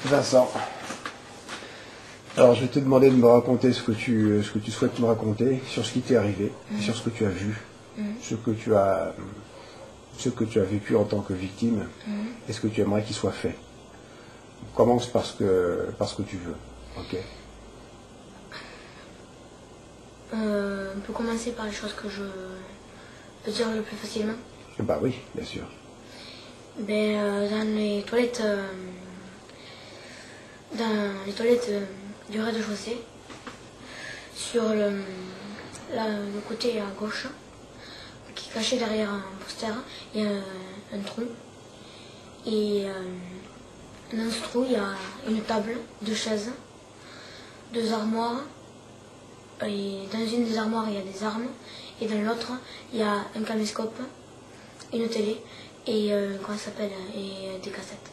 Vincent, alors je vais te demander de me raconter ce que tu souhaites me raconter sur ce qui t'est arrivé, sur ce que tu as vu, ce que tu as vécu en tant que victime, et ce que tu aimerais qu'il soit fait. Commence par ce que tu veux, ok? On peut commencer par les choses que je peux dire le plus facilement. Bah oui, bien sûr. Dans les toilettes, du rez-de-chaussée, sur le côté à gauche, qui est caché derrière un poster, il y a un trou. Et dans ce trou, il y a une table, deux chaises, deux armoires. Et dans une des armoires, il y a des armes. Et dans l'autre, il y a un caméscope, une télé et et des cassettes.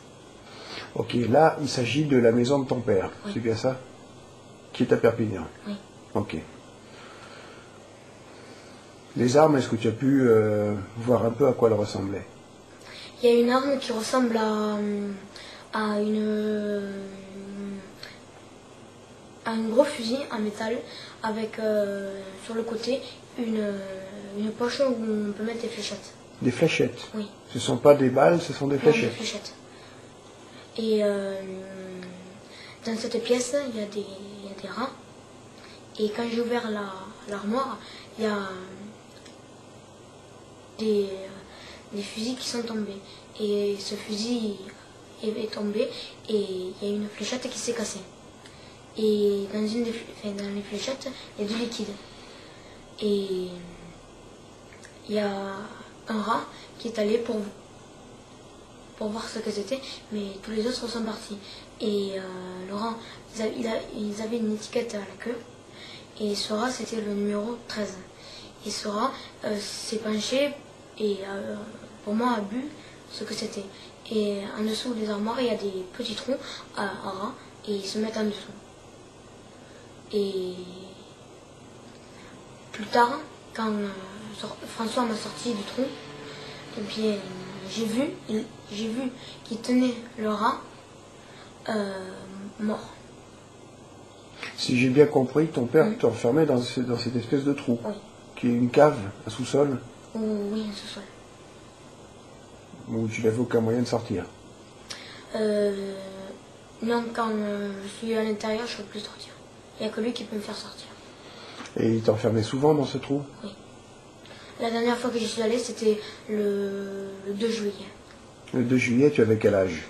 Ok, là, il s'agit de la maison de ton père, oui. C'est bien ça? Qui est à Perpignan? Oui. Ok. Les armes, est-ce que tu as pu voir un peu à quoi elles ressemblaient? Il y a une arme qui ressemble à un gros fusil en métal avec sur le côté une poche où on peut mettre des fléchettes. Des fléchettes? Oui. Ce ne sont pas des balles, ce sont des fléchettes. Non, des fléchettes. Et dans cette pièce, il y a des rats. Et quand j'ai ouvert l'armoire, il y a des fusils qui sont tombés. Et ce fusil est tombé et il y a une fléchette qui s'est cassée. Et dans les fléchettes, il y a du liquide. Et il y a un rat qui est allé pour voir ce que c'était, mais tous les autres sont partis. Et le rat, ils avaient une étiquette à la queue, et ce rat c'était le numéro 13. Et ce rat s'est penché et pour moi a bu ce que c'était. Et en dessous des armoires, il y a des petits trous à rats, et ils se mettent en dessous. Et plus tard, quand François m'a sorti du trou, et puis j'ai vu qu'il tenait le rat mort. Si j'ai bien compris, ton père t'enfermait dans cette espèce de trou, oui. Qui est une cave, un sous-sol? Oui, un sous-sol. Où tu n'avais aucun moyen de sortir? Non, quand je suis à l'intérieur, je ne peux plus sortir. Il n'y a que lui qui peut me faire sortir. Et il t'enfermait souvent dans ce trou? Oui. La dernière fois que j'y suis allée, c'était le 2 juillet. Le 2 juillet, tu avais quel âge?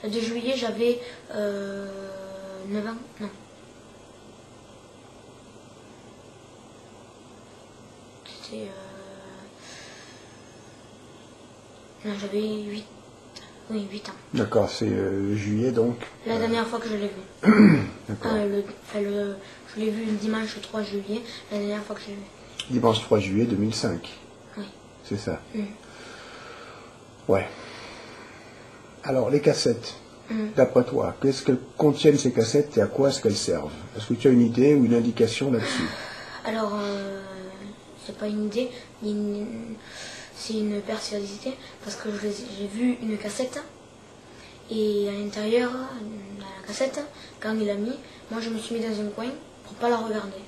Le 2 juillet, j'avais 9 ans. Non. C'était... Non, j'avais 8... Oui, 8 ans. D'accord, c'est juillet donc. La dernière fois que je l'ai vu. D'accord. Je l'ai vu le dimanche 3 juillet, la dernière fois que je l'ai vu. Dimanche 3 juillet 2005. Oui. C'est ça. Ouais. Alors, les cassettes, d'après toi, qu'est-ce que contiennent ces cassettes et à quoi est-ce qu'elles servent? Est-ce que tu as une idée ou une indication là-dessus? Alors, c'est pas une idée, c'est une perspicacité, parce que j'ai vu une cassette, et à l'intérieur de la cassette, quand il l'a mis, moi je me suis mis dans un coin pour pas la regarder.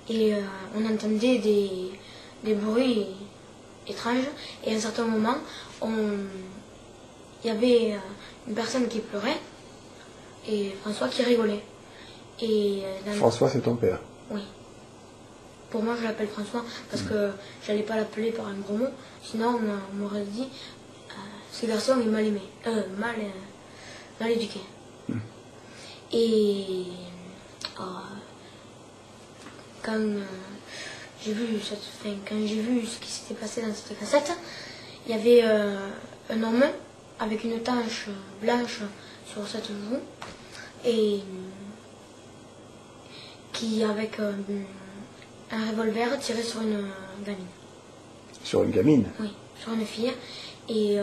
Et on entendait des bruits étranges, et à un certain moment, il y avait une personne qui pleurait, et François qui rigolait. Et, François, c'est ton père? Oui. Pour moi, je l'appelle François parce que j'allais pas l'appeler par un gros mot. Sinon, on m'aurait dit ce garçon est mal aimé, mal éduqué. Et quand j'ai vu ce qui s'était passé dans cette cassette, il y avait un homme avec une tache blanche sur cette joue et qui avec un revolver tiré sur une gamine. Sur une gamine? Oui, sur une fille. Et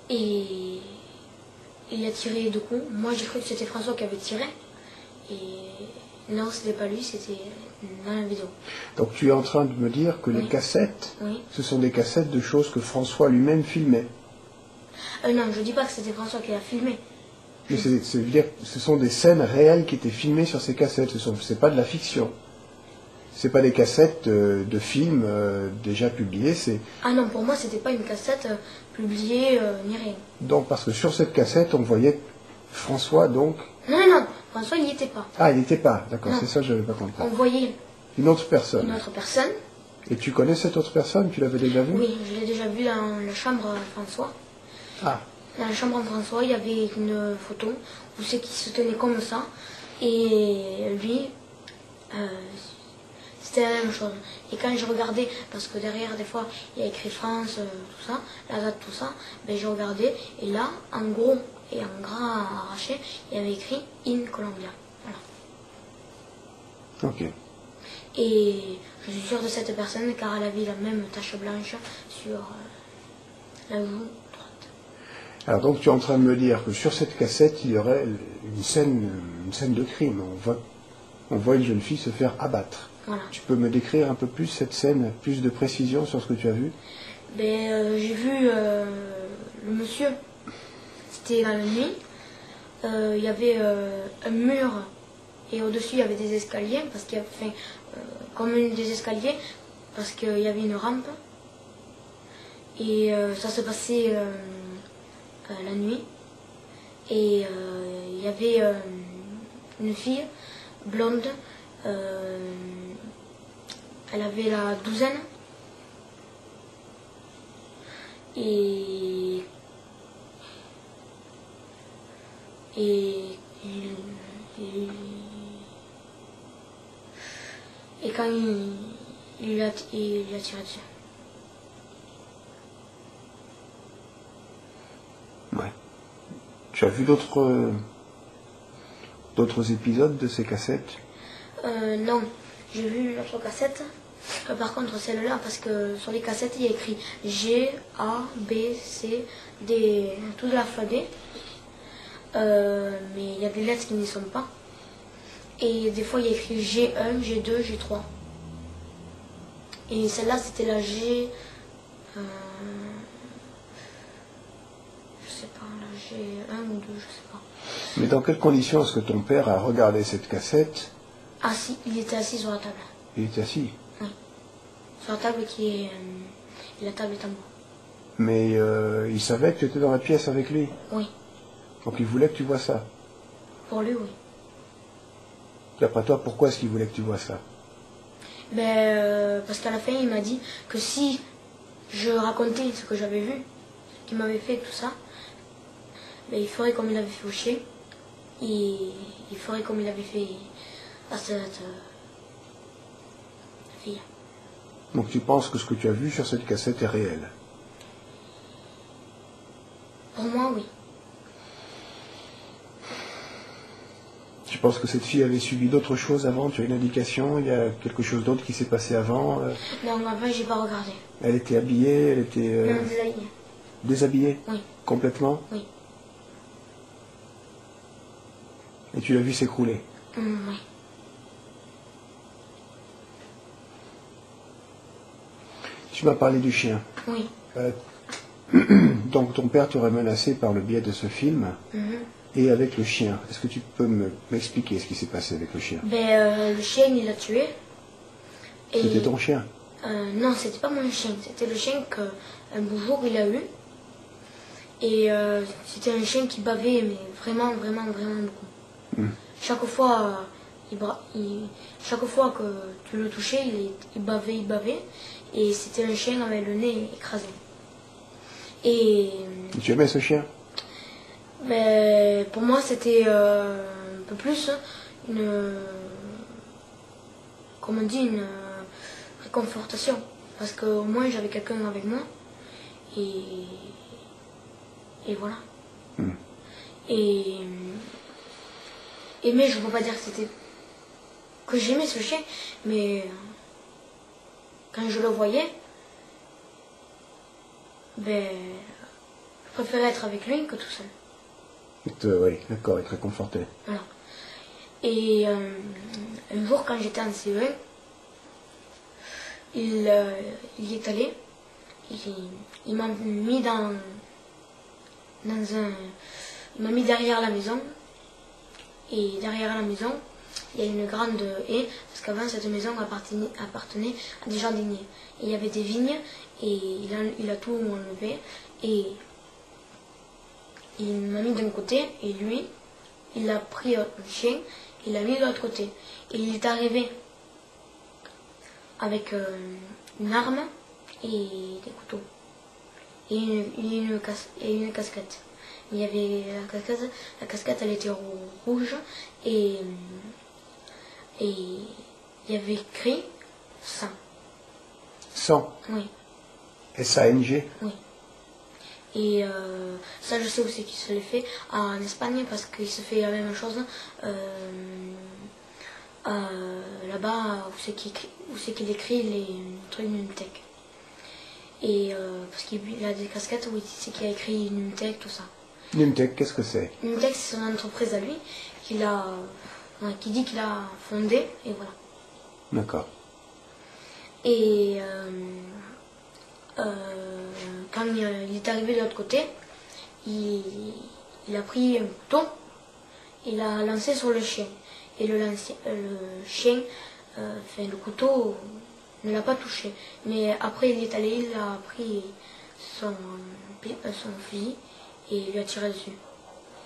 il a tiré deux coups. Moi, j'ai cru que c'était François qui avait tiré. Et non, c'était pas lui, c'était dans la vidéo. Donc tu es en train de me dire que les cassettes, ce sont des cassettes de choses que François lui-même filmait? Non, je dis pas que c'était François qui l'a filmé. Mais ce sont des scènes réelles qui étaient filmées sur ces cassettes. C'est pas de la fiction. C'est pas des cassettes de films déjà publiés. Ah non, pour moi, c'était pas une cassette publiée ni rien. Donc, parce que sur cette cassette, on voyait François, donc... Non, François, il n'y était pas. Ah, il n'était pas, d'accord, Non. c'est ça que je n'avais pas compris. On voyait Une autre personne. une autre personne. Et tu connais cette autre personne? Tu l'avais déjà vue? Oui, je l'ai déjà vue dans la chambre à François. Ah, Dans la chambre à François, il y avait une photo où c'est qu'il se tenait comme ça. Et lui, c'était la même chose. Et quand je regardais, parce que derrière, des fois, il y a écrit France, tout ça, la date, tout ça, ben, je regardais. Et là, en gros et en gras arraché, il y avait écrit In Colombia. Voilà. ok. Et je suis sûre de cette personne car elle avait la même tache blanche sur la joue droite. Alors donc tu es en train de me dire que sur cette cassette, il y aurait une scène de crime. On voit une jeune fille se faire abattre. Voilà. Tu peux me décrire un peu plus cette scène, plus de précision sur ce que tu as vu? Ben, j'ai vu le monsieur, c'était dans la nuit, il y avait un mur et au-dessus il y avait des escaliers, parce qu'il y avait comme des escaliers, parce qu'il y avait une rampe. Et ça se passait la nuit. Et il y avait une fille blonde, elle avait la douzaine. Et quand il lui a tiré dessus. Ouais. Tu as vu d'autres épisodes de ces cassettes? Non, j'ai vu une autre cassette. Par contre, celle-là, parce que sur les cassettes, il y a écrit G, A, B, C, D, tout l'alphabet. Mais il y a des lettres qui n'y sont pas. Et des fois, il y a écrit G1, G2, G3. Et celle-là, c'était la G... je sais pas, la G1 ou 2, je sais pas. Mais dans quelles conditions est-ce que ton père a regardé cette cassette? Assis, il était assis sur la table. Il était assis. Oui. Sur la table qui est... et la table est en bois. Mais il savait que tu étais dans la pièce avec lui? Oui. Donc il voulait que tu vois ça? Pour lui, oui. D'après toi, pourquoi est-ce qu'il voulait que tu vois ça? Parce qu'à la fin, il m'a dit que si je racontais ce que j'avais vu, ce qu'il m'avait fait, tout ça, il ferait comme il avait fait au chien, et il ferait comme il avait fait à cette fille. Donc tu penses que ce que tu as vu sur cette cassette est réel? Pour moi, oui. Tu penses que cette fille avait subi d'autres choses avant? Tu as une indication? Il y a quelque chose d'autre qui s'est passé avant? Non, avant, j'ai pas regardé. Elle était habillée? Elle était Non, déshabillée. déshabillée? Oui. Complètement? Oui. Et tu l'as vu s'écrouler? Oui. Tu m'as parlé du chien. Oui. Donc ton père t'aurait menacé par le biais de ce film et avec le chien. Est-ce que tu peux m'expliquer ce qui s'est passé avec le chien? Le chien, il l'a tué. Et... C'était ton chien? Non, c'était pas mon chien. C'était le chien qu'un beau jour il a eu. Et c'était un chien qui bavait, mais vraiment, vraiment, vraiment beaucoup. Chaque fois, chaque fois que tu le touchais, il bavait. Et c'était un chien avec le nez écrasé. Et tu aimais ce chien? pour moi, c'était un peu plus comme on dit, une réconfortation. Parce qu'au moins, j'avais quelqu'un avec moi. Et voilà. Mais je ne peux pas dire que j'aimais ce chien, mais quand je le voyais, je préférais être avec lui que tout seul. Oui, d'accord, être réconforté. Voilà. Et un jour, quand j'étais en CE1, il y est allé, il m'a mis dans il m'a mis derrière la maison. Et derrière la maison, il y a une grande haie, parce qu'avant cette maison appartenait à des jardiniers. Et il y avait des vignes, et il a tout enlevé. Et il m'a mis d'un côté, et lui, il a pris le chien, il l'a mis de l'autre côté. Et il est arrivé avec une arme et des couteaux. Et une casquette. Il y avait la casquette elle était rouge et il y avait écrit sang. Sang. Oui. S-A-N-G. Oui. Et ça je sais où c'est qu'il se l'est fait en Espagne parce qu'il se fait la même chose là-bas où c'est qu'il écrit les trucs Numtech. Et parce qu'il a des casquettes où c'est qu'il a écrit Numtech, tout ça. Numtech, qu'est-ce que c'est? Numtech, c'est son entreprise à lui, qui dit qu'il a fondé, et voilà. D'accord. Et quand il est arrivé de l'autre côté, il a pris un couteau, il l'a lancé sur le chien. Et le chien, le couteau ne l'a pas touché. Mais après, il est allé, il a pris son fusil et il lui a tiré dessus.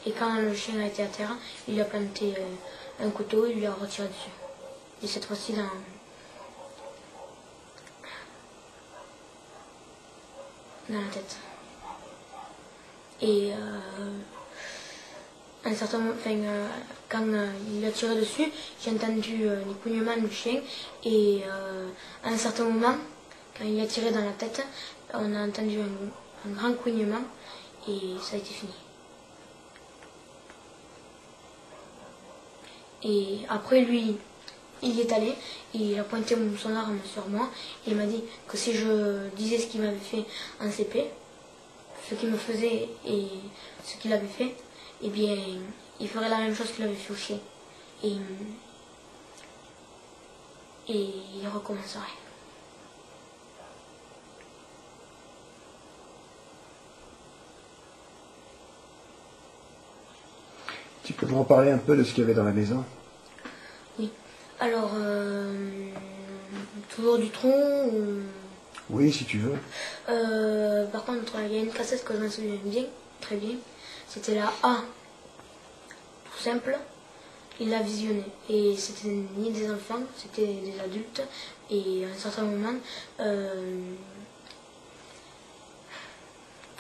Et quand le chien a été à terre, il lui a planté un couteau et il lui a retiré dessus. Et cette fois-ci dans la tête. Et un certain moment, quand il a tiré dessus, j'ai entendu les couinements du chien et à un certain moment, quand il a tiré dans la tête, on a entendu un grand couinement et ça a été fini. Et après lui, il y est allé, il a pointé son arme sur moi et il m'a dit que si je disais ce qu'il m'avait fait en CP, ce qu'il me faisait et ce qu'il avait fait, eh bien, il ferait la même chose qu'il avait fait au chien. Et il recommencerait. Tu peux m'en parler un peu de ce qu'il y avait dans la maison? Oui. Alors, toujours du tronc ou... Oui, si tu veux. Par contre, il y a une cassette que je me souviens bien, très bien. C'était la A, tout simple. Il l'a visionné. Et c'était ni des enfants, c'était des adultes. Et à un certain moment,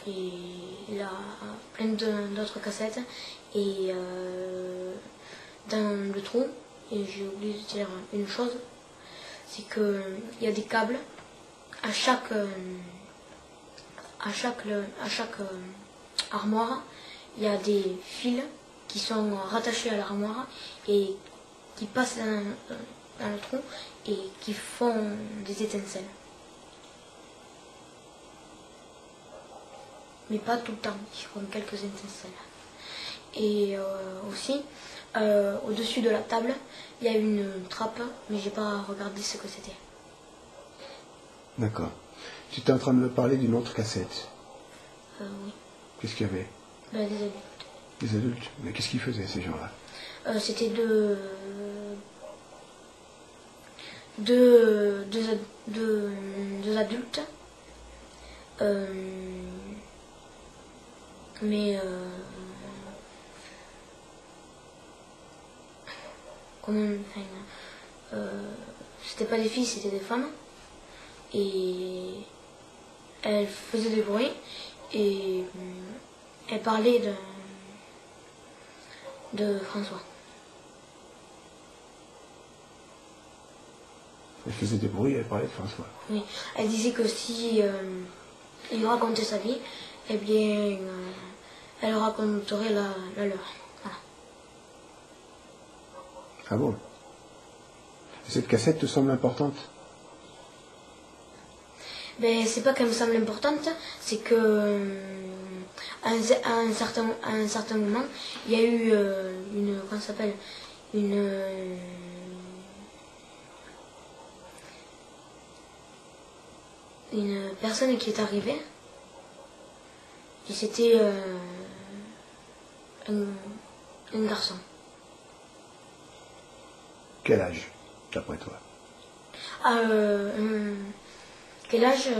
il a plein d'autres cassettes. Et dans le trou, et j'ai oublié de dire une chose, c'est qu'il y a des câbles à chaque armoire. Il y a des fils qui sont rattachés à l'armoire et qui passent dans le trou et qui font des étincelles. Mais pas tout le temps, ils font quelques étincelles. Et aussi, au-dessus de la table, il y a une trappe, mais j'ai pas regardé ce que c'était. D'accord. Tu étais en train de me parler d'une autre cassette. Oui. Qu'est-ce qu'il y avait? Des adultes. Des adultes? Mais qu'est-ce qu'ils faisaient, ces gens-là? C'était deux adultes. Mais c'était pas des filles, c'était des femmes. Et elles faisaient du bruit et elles parlaient de François. Elle faisait des bruits, elle parlait de François. Oui, elle disait que si il racontait sa vie, eh bien, elle raconterait la leur. Voilà. Ah bon? Et cette cassette te semble importante? Ben, c'est pas qu'elle me semble importante, c'est que à un certain moment, il y a eu comment ça s'appelle, une personne qui est arrivée, et c'était un garçon. Quel âge, d'après toi? Quel âge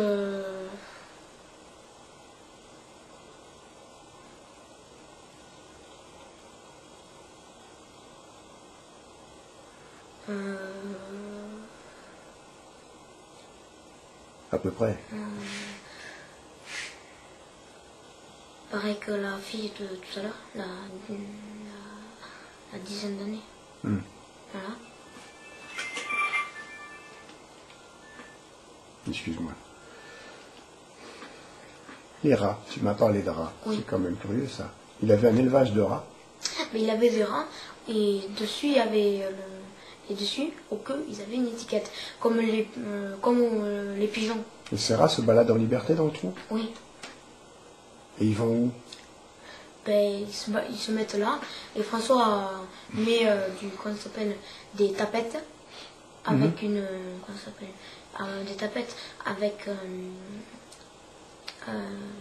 À peu près. pareil que la fille de tout à l'heure, la dizaine d'années. Voilà. Excuse-moi. Les rats, tu m'as parlé de rats. Oui. C'est quand même curieux ça. Il avait un élevage de rats. Mais il avait des rats et dessus il y avait et dessus au queue ils avaient une étiquette comme les pigeons. Et ces rats se baladent en liberté dans le trou? Oui. Et ils vont où? Ben, ils se mettent là et François met comment ça s'appelle, des tapettes avec une comment ça s'appelle, des tapettes avec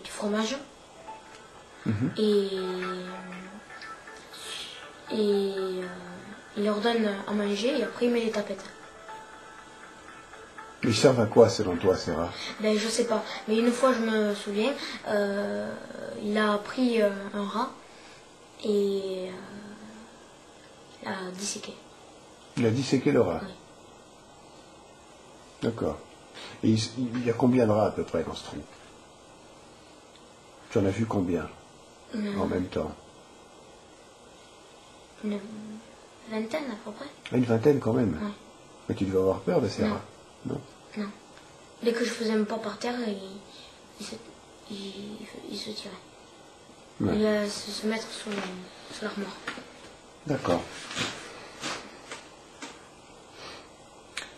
du fromage et il leur donne à manger et après il met les tapettes. Ils servent à quoi selon toi ces rats? Ben, je sais pas, mais une fois je me souviens, il a pris un rat et il a disséqué. Il a disséqué le rat? Oui. D'accord. Et il y a combien de rats à peu près dans ce trou? Tu en as vu combien en même temps? Une vingtaine à peu près. Une vingtaine quand même? Oui. Mais tu devais avoir peur de ces Non. rats? Non. Non. Dès que je faisais un pas par terre, il se tirait. Ouais. Il allait se mettre sous l'armoire. D'accord.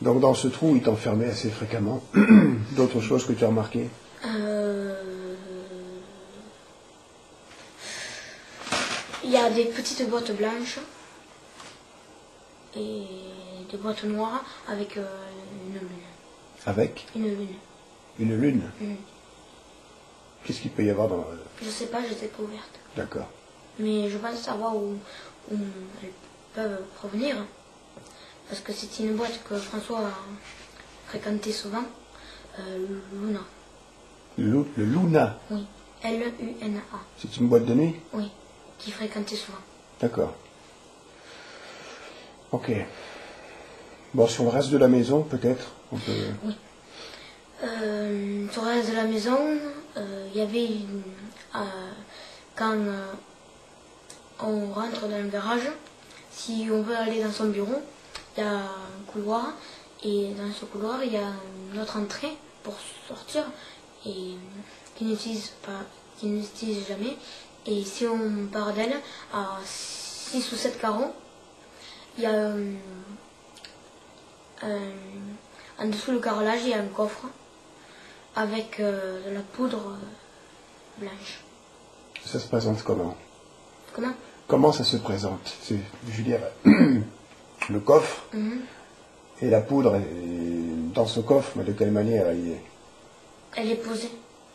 Donc dans ce trou, il t'enfermait assez fréquemment. D'autres choses que tu as remarquées? Il y a des petites boîtes blanches et des boîtes noires avec une lune. Avec Une lune. une lune? Mm. Qu'est-ce qu'il peut y avoir dans... Je sais pas, j'étais pas ouverte. D'accord. Mais je pense savoir où elles peuvent provenir. Parce que c'est une boîte que François a fréquentée souvent. Luna. Le Luna, Oui. L-U-N-A. c'est une boîte de nuit? Oui. Qui fréquentait souvent. D'accord. Ok. Bon, sur le reste de la maison, peut-être, on peut... Oui. Sur le reste de la maison, il y avait quand on rentre dans le garage, si on veut aller dans son bureau, il y a un couloir et dans ce couloir il y a une autre entrée pour sortir et qui n'utilise jamais. Et si on part d'elle à 6 ou 7 carreaux, il y a en dessous le carrelage, il y a un coffre avec de la poudre blanche. Ça se présente comment? Comment? Comment ça se présente? Je veux dire, le coffre et la poudre est dans ce coffre, mais de quelle manière elle y est? Elle est posée.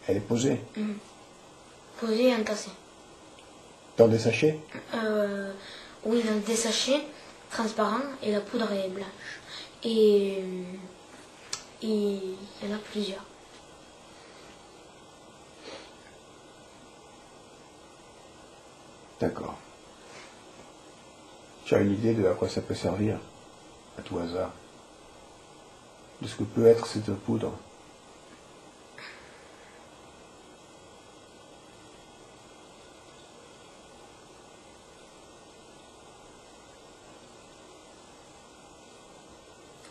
Elle est posée? Posée et entassée. Dans des sachets? Oui, dans des sachets transparents et la poudre est blanche. Et il y en a plusieurs. D'accord. Tu as une idée de à quoi ça peut servir, à tout hasard? De ce que peut être cette poudre?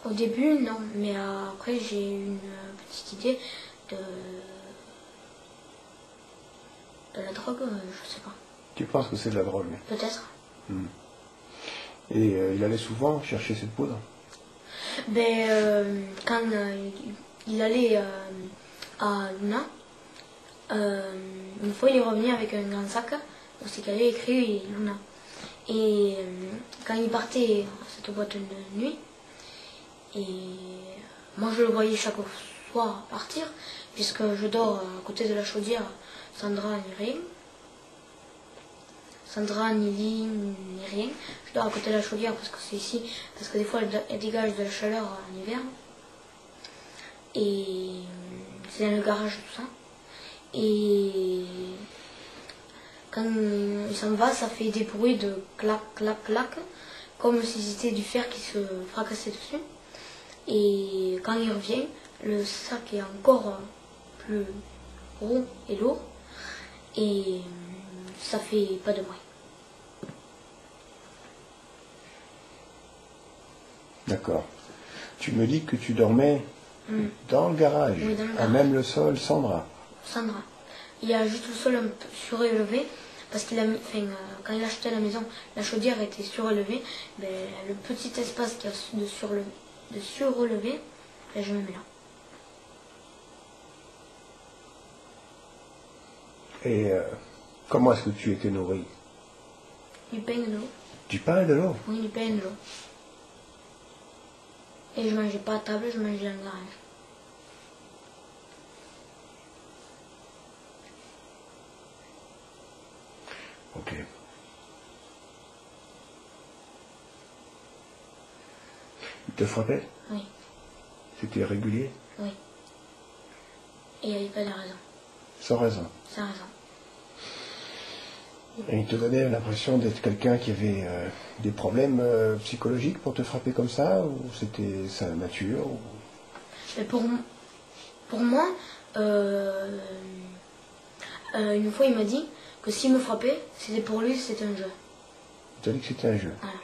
Au début, non, mais après j'ai eu une petite idée de la drogue, je sais pas. Tu penses que c'est de la drogue? Peut-être. Et il allait souvent chercher cette poudre? Ben, quand il allait à Luna, une fois il est revenu avec un grand sac où c'est qu'il avait écrit Luna. Et quand il partait à cette boîte de nuit, et moi je le voyais chaque soir partir, puisque je dors à côté de la chaudière, Sandra n'y rien. sans drap, ni lit, ni rien. Je dors à côté de la chaudière parce que c'est ici, parce que des fois elle dégage de la chaleur en hiver. Et c'est dans le garage tout ça. Et quand il s'en va, ça fait des bruits de clac, clac, clac, comme si c'était du fer qui se fracassait dessus. Et quand il revient, le sac est encore plus gros et lourd. Et ça fait pas de bruit. D'accord. Tu me dis que tu dormais dans le garage, Oui, dans le à garage. même le sol, sans drap. Sans drap. Il y a juste le sol un peu surélevé, parce qu'il a mis, quand il a acheté la maison, la chaudière était surélevée. Ben, le petit espace qu'il y a de surélevé, ben, je me mets là. Et comment est-ce que tu étais nourri? Du pain et de l'eau. Du pain et de l'eau? Oui, du pain et de l'eau. Et je mangeais pas à table, je mangeais dans le garage. Ok. Il te frappait? Oui, C'était régulier? oui. Et il n'y avait pas de raison. Sans raison. Sans raison. Et il te donnait l'impression d'être quelqu'un qui avait des problèmes psychologiques pour te frapper comme ça? Ou c'était sa nature? Ou... Mais pour moi, une fois il m'a dit que s'il me frappait, c'était pour lui, c'était un jeu. Il t'a dit que c'était un jeu? Voilà.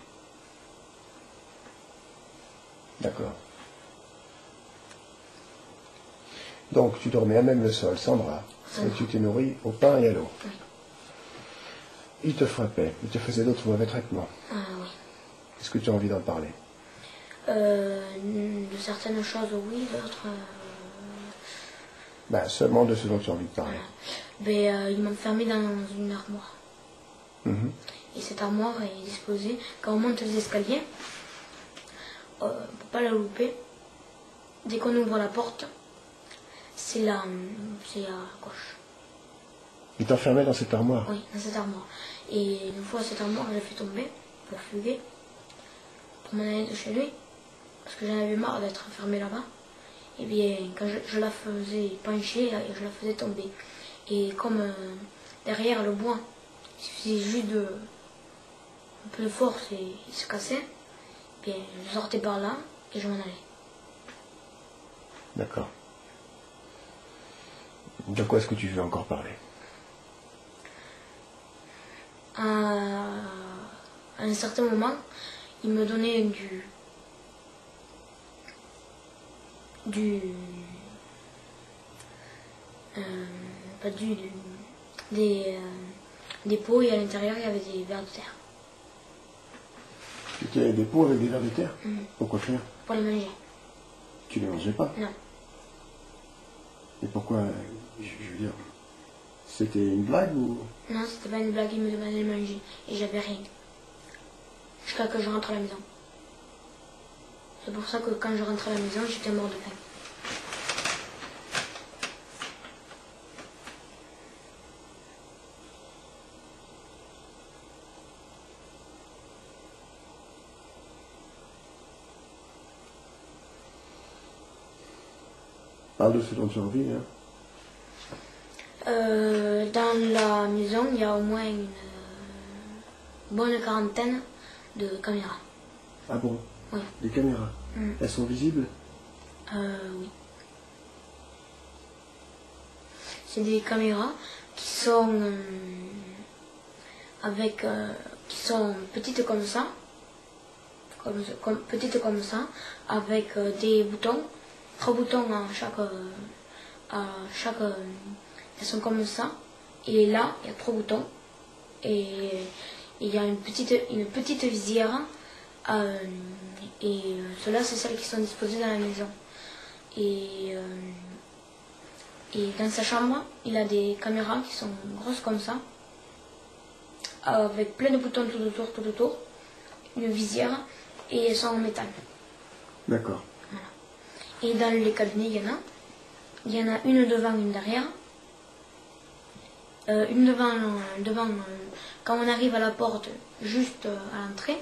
D'accord. Donc tu dormais à même le sol, sans drap. Sans Et drap. tu t'es nourri au pain et à l'eau. Oui. Il te frappait, il te faisait d'autres mauvais traitements. Oui. Est-ce que tu as envie d'en parler? De certaines choses, oui, d'autres... Ben, seulement de ce dont tu as envie de parler. Ben, il m'a enfermé dans une armoire. Mhm. Et cette armoire est disposée, quand on monte les escaliers, pour pas la louper, dès qu'on ouvre la porte, c'est à gauche. Il t'enfermait dans cette armoire? Oui, dans cette armoire. Et une fois cette armoire, je l'ai fait tomber pour fuguer, pour m'en aller de chez lui, parce que j'en avais marre d'être enfermé là-bas. Et bien, quand je la faisais pencher, je la faisais tomber. Et comme derrière le bois, il suffisait juste un peu de force et il se cassait, bien, je sortais par là et je m'en allais. D'accord. De quoi est-ce que tu veux encore parler? À un certain moment, il me donnait des pots et à l'intérieur il y avait des vers de terre. C'était des pots avec des vers de terre? Pourquoi faire? Pour les manger. Tu les mangeais pas? Non. Et pourquoi? Je veux dire, c'était une blague ou... Non, c'était pas une blague, il me demandait de manger et j'avais rien. Jusqu'à que je rentre à la maison. C'est pour ça que quand je rentre à la maison, j'étais mort de faim. Parle de ce dont tu as envie, hein. Dans la maison, il y a au moins une bonne quarantaine de caméras. Ah bon? Oui. Des caméras? Elles sont visibles? Oui. C'est des caméras qui sont qui sont petites comme ça, petites comme ça, avec des boutons, 3 boutons elles sont comme ça, et là il y a 3 boutons, et il y a une petite visière, et ceux-là c'est celles qui sont disposées dans la maison. Et dans sa chambre, il a des caméras qui sont grosses comme ça, avec plein de boutons tout autour, une visière, et elles sont en métal. D'accord. Voilà. Et dans les cabinets, il y en a une devant, une derrière. Une devant quand on arrive à la porte, juste à l'entrée,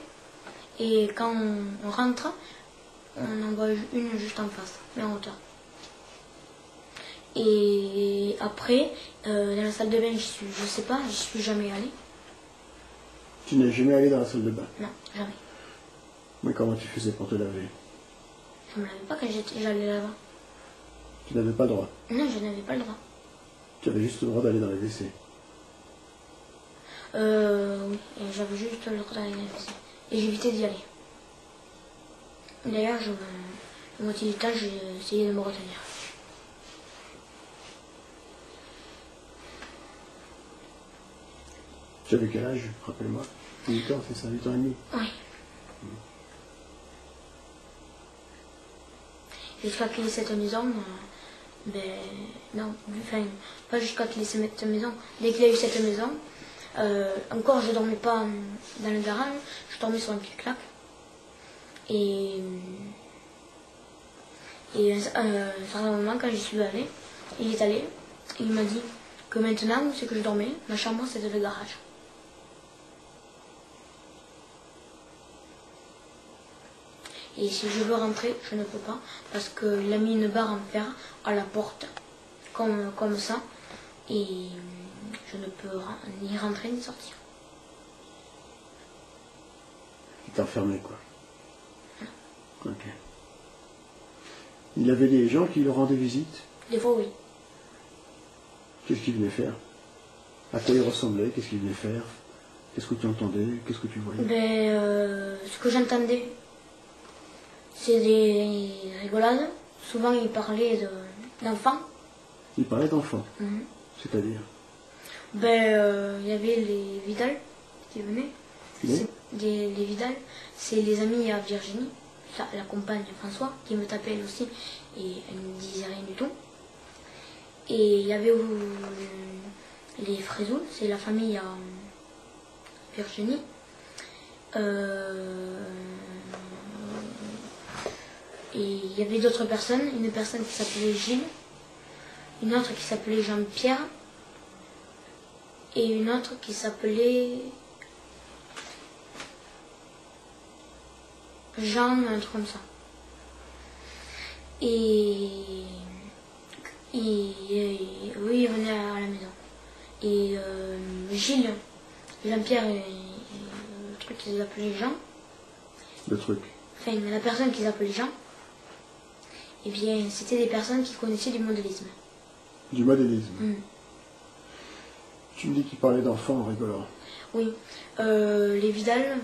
et quand on rentre, on en voit une juste en face, mais en hauteur. Et après, dans la salle de bain, je sais pas, j'y suis jamais allée. Tu n'es jamais allé dans la salle de bain? Non, jamais. Mais comment tu faisais pour te laver? Je me lavais pas quand j'allais là-bas. Tu n'avais pas le droit? Non, je n'avais pas le droit. Tu avais juste le droit d'aller dans les WC? Oui, et j'avais juste le droit d'aller dans les WC. Et j'évitais d'y aller. D'ailleurs, la moitié du temps, j'ai essayé de me retenir. Tu avais quel âge, rappelle-moi? 8 ans, c'est ça, 8 ans et demi? Oui. Jusqu'à qu'il ait cette maison, non, enfin, pas jusqu'à qu'il ait cette maison. Dès qu'il a eu cette maison, encore je dormais pas dans le garage, je dormais sur un clic-clac. Et à un certain moment, quand j'y suis allée, il est allé, il m'a dit que maintenant, où c'est que je dormais, ma chambre c'était le garage. Et si je veux rentrer, je ne peux pas, parce qu'il a mis une barre en fer à la porte, comme ça, et je ne peux ni rentrer ni sortir. Il t'a enfermé, quoi. Ok. Il avait des gens qui lui rendaient visite? Des fois, oui. Qu'est-ce qu'il venait faire? À quoi il ressemblait? Qu'est-ce qu'il venait faire? Qu'est-ce que tu entendais? Qu'est-ce que tu voyais? Ce que j'entendais, c'est des rigolades. Souvent, il parlait d'enfants. Il parlait d'enfants? Mhm. C'est-à-dire? Il y avait les Vidal qui venaient. Les Vidal, c'est les amis à Virginie, la compagne de François, qui me tapait elle aussi, et elle ne disait rien du tout. Et il y avait les Frézou, c'est la famille à Virginie. Et il y avait d'autres personnes, une personne qui s'appelait Gilles, une autre qui s'appelait Jean-Pierre, et une autre qui s'appelait Jean, un truc comme ça. Et oui, il venait à la maison. Et Gilles, Jean-Pierre et le truc qu'ils appelaient Jean. Le truc? Enfin, la personne qu'ils appelaient Jean, eh bien, c'était des personnes qui connaissaient du modélisme. Du modélisme? Mm. Tu me dis qu'il parlait d'enfants en rigolant. Oui. Les Vidal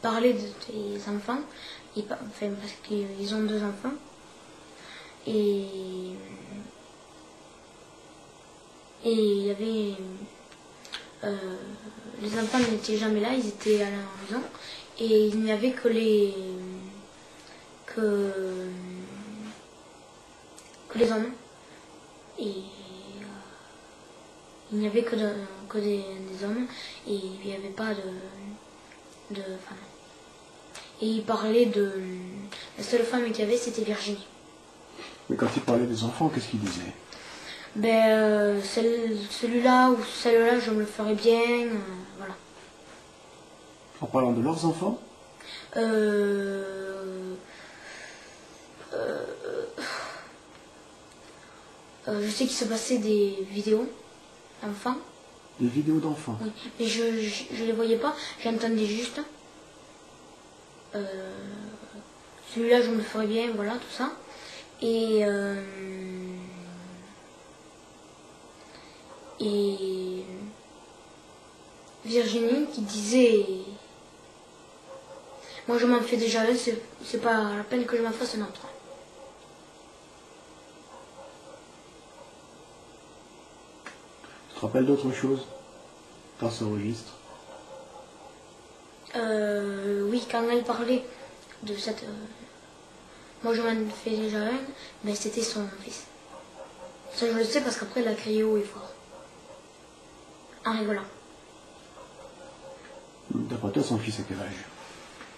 parlaient des enfants, enfin, parce qu'ils ont 2 enfants. Et il y avait... les enfants n'étaient jamais là, ils étaient à la maison. Et il n'y avait que les hommes. Et il n'y avait que des hommes. Et il n'y avait pas de femmes. Et il parlait de... La seule femme qu'il y avait, c'était Virginie. Mais quand il parlait des enfants, qu'est-ce qu'il disait? Celui-là ou celle-là, je me le ferais bien, voilà. En parlant de leurs enfants? Je sais qu'il se passait des vidéos d'enfants. Des vidéos d'enfants? Oui, mais je les voyais pas, j'entendais juste. Celui-là, je me le ferais bien, voilà, tout ça. Et Virginie qui disait: moi je m'en fais déjà un, c'est pas la peine que je m'en fasse un autre. Tu te rappelles d'autres choses dans ce registre? Oui, quand elle parlait de cette... moi je m'en fais déjà un, mais c'était son fils. Ça je le sais parce qu'après elle a crié haut et fort. En rigolant. D'après toi, son fils à quel âge?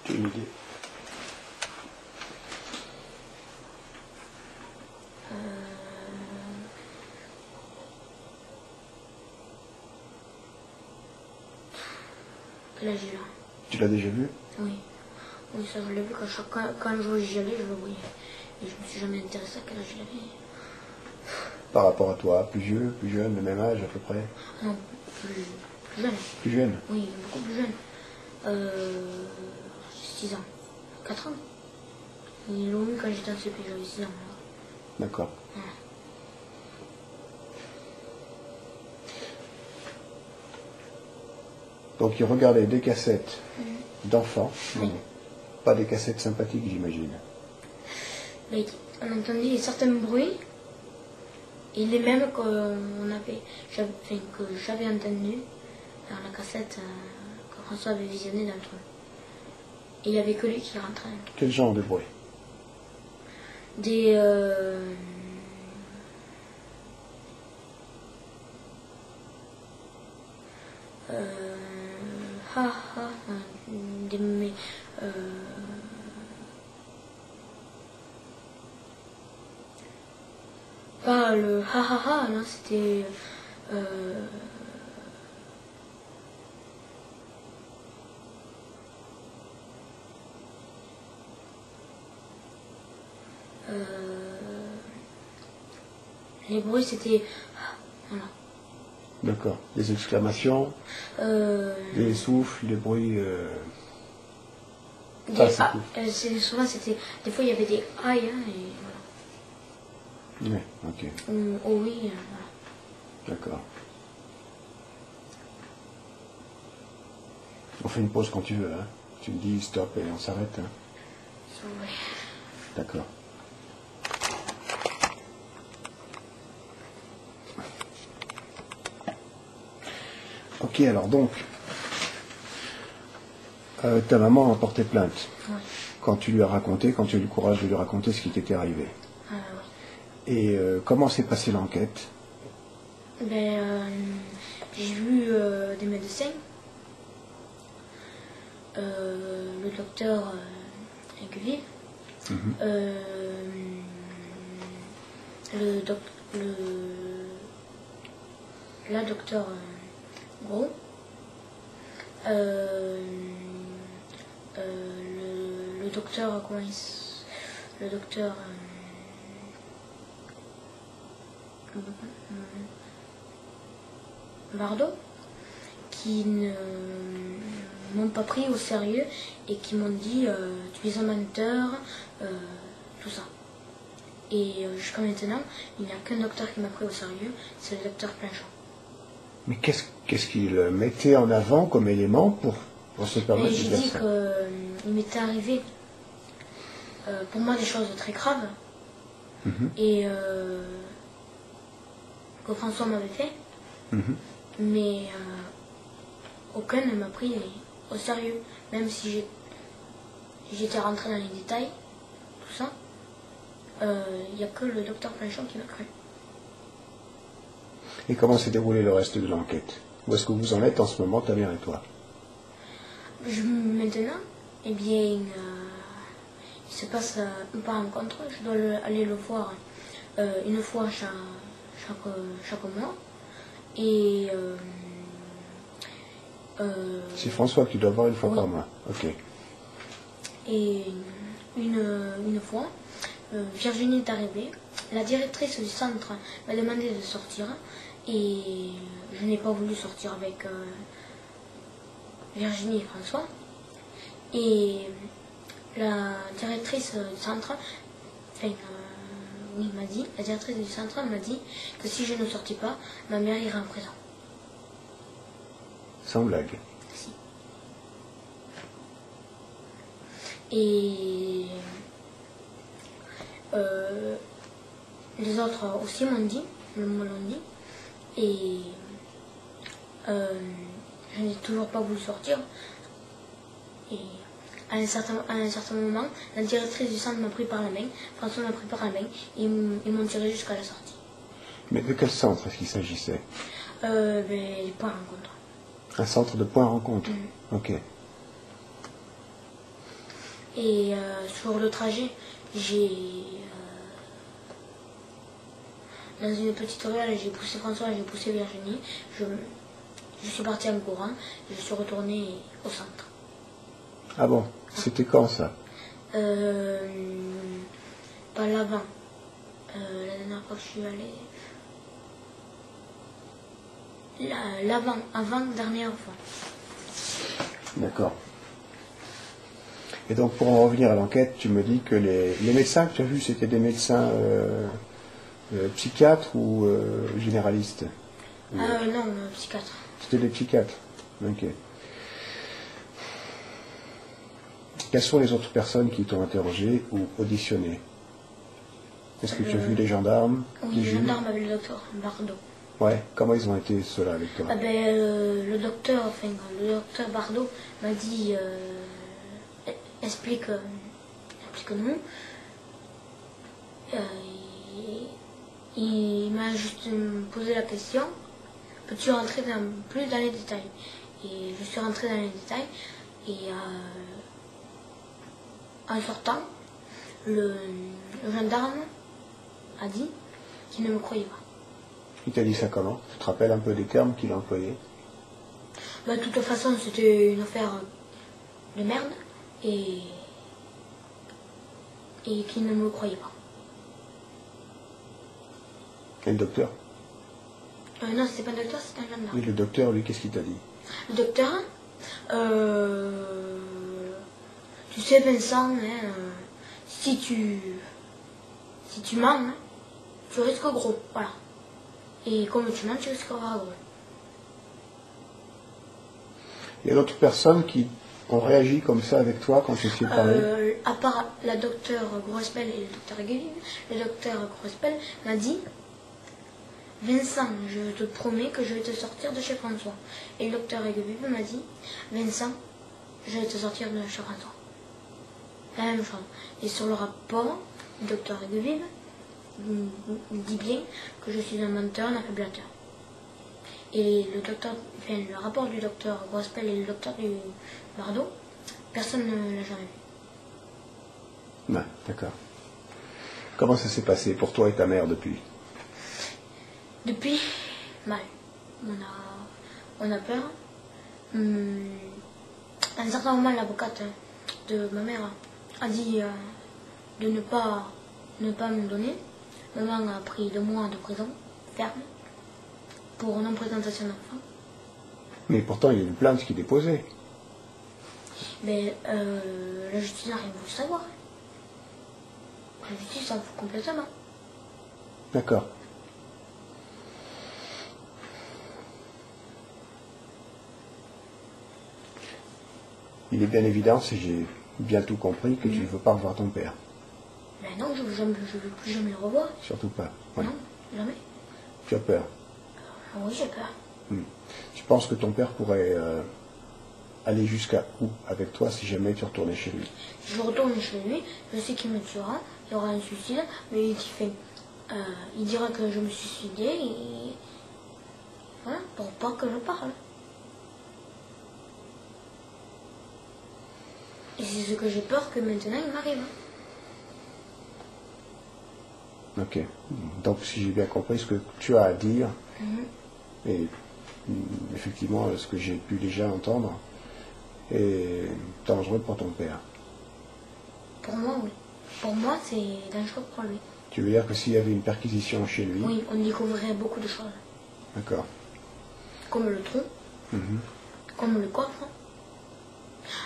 Tu as une idée? village là. Tu l'as déjà vu? Oui. Oui, ça je l'ai vu quand j'y allais, je le voyais. Et je me suis jamais intéressé à quel âge il avait. Par rapport à toi, plus vieux, plus jeune, le même âge à peu près? Non, plus jeune. Plus jeune? Oui, beaucoup plus jeune. 6 ans. 4 ans. Ils l'ont eu quand j'étais en CP, j'avais 6 ans. D'accord. Ouais. Donc il regardait des cassettes d'enfants, Oui. bon, pas des cassettes sympathiques j'imagine. Mais on entendait certains bruits, et les mêmes que j'avais entendus dans la cassette que François avait visionné dans le train. Et il n'y avait que lui qui rentrait. Quel genre de bruit? Des... des... pas le ha ha ha, non, c'était... les bruits, c'était... Voilà. D'accord. Des exclamations, des souffles, des bruits... souvent, c'était... Des fois, il y avait des aïe, hein, et voilà. Oui, ok. Ou oh oui, voilà. D'accord. On fait une pause quand tu veux, hein. Tu me dis stop et on s'arrête, hein. Ouais. D'accord. Ok, alors donc, ta maman a porté plainte. Ouais. Quand tu lui as raconté, quand tu as eu le courage de lui raconter ce qui t'était arrivé. Oui. Et comment s'est passée l'enquête? J'ai vu des médecins, le docteur Aiguille, la docteur Gros, le docteur, le docteur Bardot, qui ne m'ont pas pris au sérieux et qui m'ont dit tu es un menteur, tout ça. Et jusqu'à maintenant, il n'y a qu'un docteur qui m'a pris au sérieux, c'est le docteur Planchon. Mais qu'est-ce qu'il mettait en avant comme élément pour se permettre de J'ai dire dit ça? qu'il m'était arrivé pour moi des choses très graves et que François m'avait fait, mais aucun ne m'a pris au sérieux, même si j'étais rentré dans les détails, tout ça. Il n'y a que le docteur Planchon qui m'a cru. Et comment s'est déroulé le reste de l'enquête? Où est-ce que vous en êtes en ce moment, ta mère et toi? Maintenant, eh bien, il se passe par rencontre. Je dois aller le voir une fois chaque mois. Et C'est François que tu dois voir une fois oui. par mois. Ok. Et une fois, Virginie est arrivée. La directrice du centre m'a demandé de sortir et je n'ai pas voulu sortir avec Virginie et François. Et la directrice du centre, la directrice du centre m'a dit que si je ne sortais pas, ma mère irait en prison. Sans blague. Si. Et les autres aussi me l'ont dit. Et je n'ai toujours pas voulu sortir. Et à un certain moment, la directrice du centre m'a pris par la main, François m'a pris par la main, et ils m'ont tiré jusqu'à la sortie. Mais de quel centre est-ce qu'il s'agissait? Les points rencontre. Un centre de point rencontre. Ok. Et sur le trajet, dans une petite ruelle, j'ai poussé François et j'ai poussé Virginie. je suis partie en courant et je suis retournée au centre. Ah bon? C'était quand ça? Pas l'avant. La dernière fois que je suis allée. Avant-dernière fois. D'accord. Et donc pour en revenir à l'enquête, tu me dis que les médecins que tu as vus, c'était des médecins psychiatres ou généralistes? Non, psychiatre. C'était des psychiatres. Ok. Quelles sont les autres personnes qui t'ont interrogé ou auditionné? Est-ce que tu as vu les gendarmes? Oui, les gendarmes avec le docteur Bardot. Ouais, comment ils ont été ceux-là avec toi? Le docteur Bardot m'a dit explique-nous. Il m'a juste posé la question, peux-tu rentrer plus dans les détails? Et je suis rentrée dans les détails et en sortant, le gendarme a dit qu'il ne me croyait pas. Il t'a dit ça comment? Tu te rappelles un peu des termes qu'il a employés? De toute façon, c'était une affaire de merde et qu'il ne me croyait pas. Et le docteur? Non, c'était pas un docteur, c'était un gendarme. Oui, le docteur, lui, qu'est-ce qu'il t'a dit? Le docteur, tu sais Vincent, si tu mens, hein, tu risques gros, voilà. Et comme tu mens, tu risqueras gros. Il y a d'autres personnes qui ont réagi comme ça avec toi quand tu essayais de parler? À part la docteure Grospel et le docteur Guévin, le docteur Grospel m'a dit Vincent, je te promets que je vais te sortir de chez François. Et le docteur Guévin m'a dit Vincent, je vais te sortir de chez François. La même chose. Et sur le rapport, le docteur Guévin dit bien que je suis un menteur, un affabulateur. Et le rapport du docteur Grospel et le docteur du Bardot, personne ne l'a jamais vu. Ouais, d'accord. Comment ça s'est passé pour toi et ta mère depuis? Depuis, mal. On a peur. À un certain moment, l'avocate de ma mère a dit de ne pas me donner. Maman a pris 2 mois de prison ferme pour non-présentation d'enfant. Mais pourtant, il y a une plainte qui est déposée. Mais la justice n'a rien voulu savoir. La justice s'en fout complètement. D'accord. Il est bien évident, si j'ai bien tout compris, que tu ne veux pas revoir ton père. Mais non, je ne veux plus jamais le revoir. Surtout pas. Ouais. Non, jamais. Tu as peur? Oui, j'ai peur. Tu penses que ton père pourrait aller jusqu'à où avec toi si jamais tu retournais chez lui? Si je retourne chez lui, je sais qu'il me tuera, il y aura un suicide, mais il dira que je me suis suicidée et voilà, pour pas que je parle. Et c'est ce que j'ai peur que maintenant il m'arrive. Ok. Donc si j'ai bien compris ce que tu as à dire, et effectivement ce que j'ai pu déjà entendre, est dangereux pour ton père. Pour moi, oui. Pour moi, c'est dangereux pour lui. Tu veux dire que s'il y avait une perquisition chez lui... Oui, on découvrirait beaucoup de choses. D'accord. Comme le tronc, comme le coffre.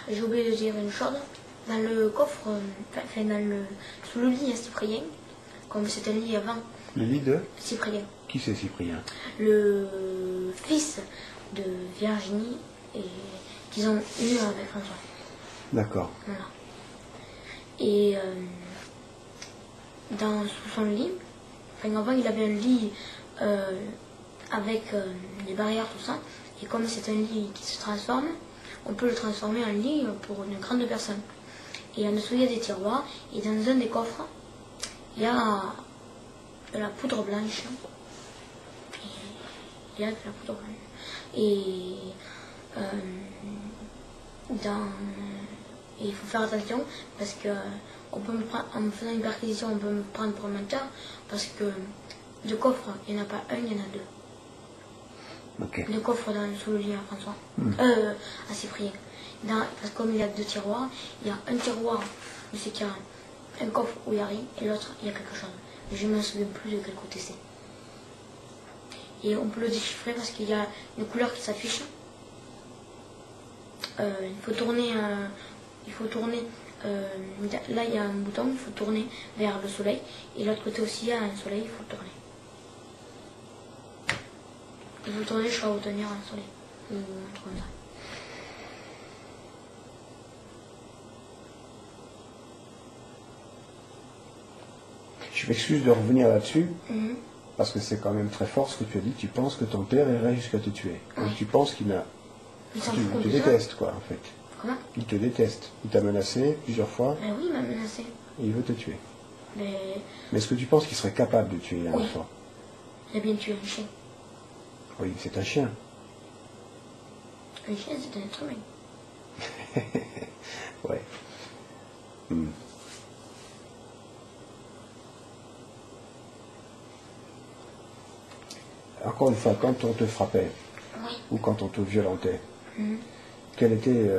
J'ai oublié de dire une chose. Dans le coffre, sous le lit à Cyprien, comme c'était un lit avant. Le lit de Cyprien. Qui c'est Cyprien? Le fils de Virginie et qu'ils ont eu avec François. D'accord. Voilà. Et sous son lit, avant il avait un lit avec des barrières, tout ça. Et comme c'est un lit qui se transforme, on peut le transformer en lit pour une grande personne. Et en dessous, il y a des tiroirs. Et dans un des coffres, il y a de la poudre blanche. Il y a de la poudre blanche. Et il faut faire attention parce que en me faisant une perquisition, on peut me prendre pour un menteur parce que de coffres, il n'y en a pas un, il y en a 2. Ok. Le coffre dans sous le lit à François. À Cyprien. Parce que comme il y a 2 tiroirs, il y a un tiroir où c'est qu'il y a un coffre où il n'y a rien et l'autre il y a quelque chose. Mais je ne me souviens plus de quel côté c'est. Et on peut le déchiffrer parce qu'il y a une couleur qui s'affiche. Il faut tourner, là il y a un bouton, il faut tourner vers le soleil. Et l'autre côté aussi il y a un soleil, il faut tourner. Il faut tourner jusqu'à obtenir un soleil. Ou un truc comme ça. Je m'excuse de revenir là-dessus, parce que c'est quand même très fort ce que tu as dit. Tu penses que ton père irait jusqu'à te tuer. Donc tu penses qu'il n'a... Il te déteste, quoi, en fait. Comment? Il te déteste. Il t'a menacé plusieurs fois. Ben oui, il m'a menacé. Et il veut te tuer. Mais est-ce que tu penses qu'il serait capable de tuer un enfant? Il a bien tué un chien. Oui, c'est un chien. Un chien, c'est un être humain. Ouais. Encore une fois, quand on te frappait, ou quand on te violentait, quel était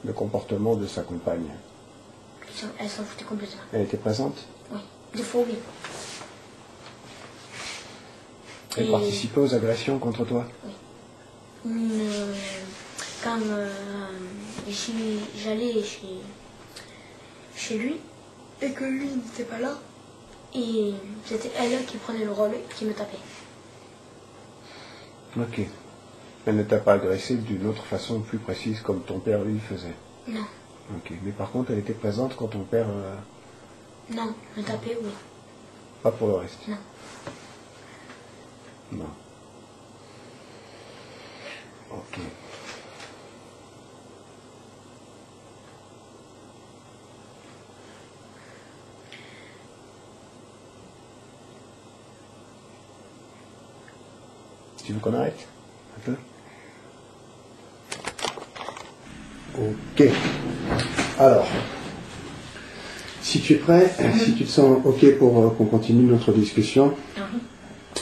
le comportement de sa compagne? Elle s'en foutait complètement. Elle était présente? Oui, des fois oui. Elle participait aux agressions contre toi? Oui. Quand j'allais chez lui, et que lui n'était pas là, et c'était elle qui prenait le rôle et qui me tapait. Ok. Elle ne t'a pas agressé d'une autre façon plus précise comme ton père lui faisait? Non. Ok. Mais par contre, elle était présente quand ton père... Non, me tapait, oui. Pas pour le reste? Non. Non. Ok. Tu veux qu'on arrête un peu? Ok. Alors, si tu es prêt, si tu te sens ok pour qu'on continue notre discussion,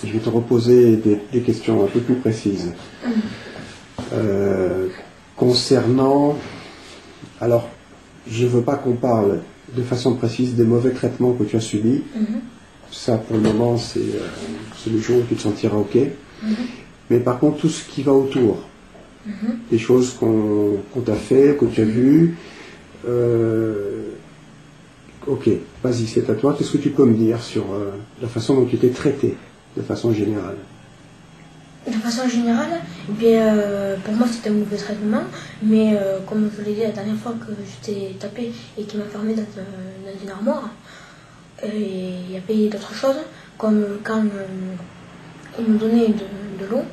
je vais te reposer des questions un peu plus précises. Concernant... Alors, je ne veux pas qu'on parle de façon précise des mauvais traitements que tu as subis. Ça, pour le moment, c'est le jour où tu te sentiras ok. Mais par contre, tout ce qui va autour, des choses qu'on t'a fait, que tu as vues, ok, vas-y, c'est à toi. Qu'est-ce que tu peux me dire sur la façon dont tu t'es traité, de façon générale? De façon générale, pour moi c'était un mauvais traitement, mais comme je l'ai dit la dernière fois que je t'ai tapé et qui m'a fermé dans une armoire, il y avait d'autres choses, comme quand il me donnait de l'eau,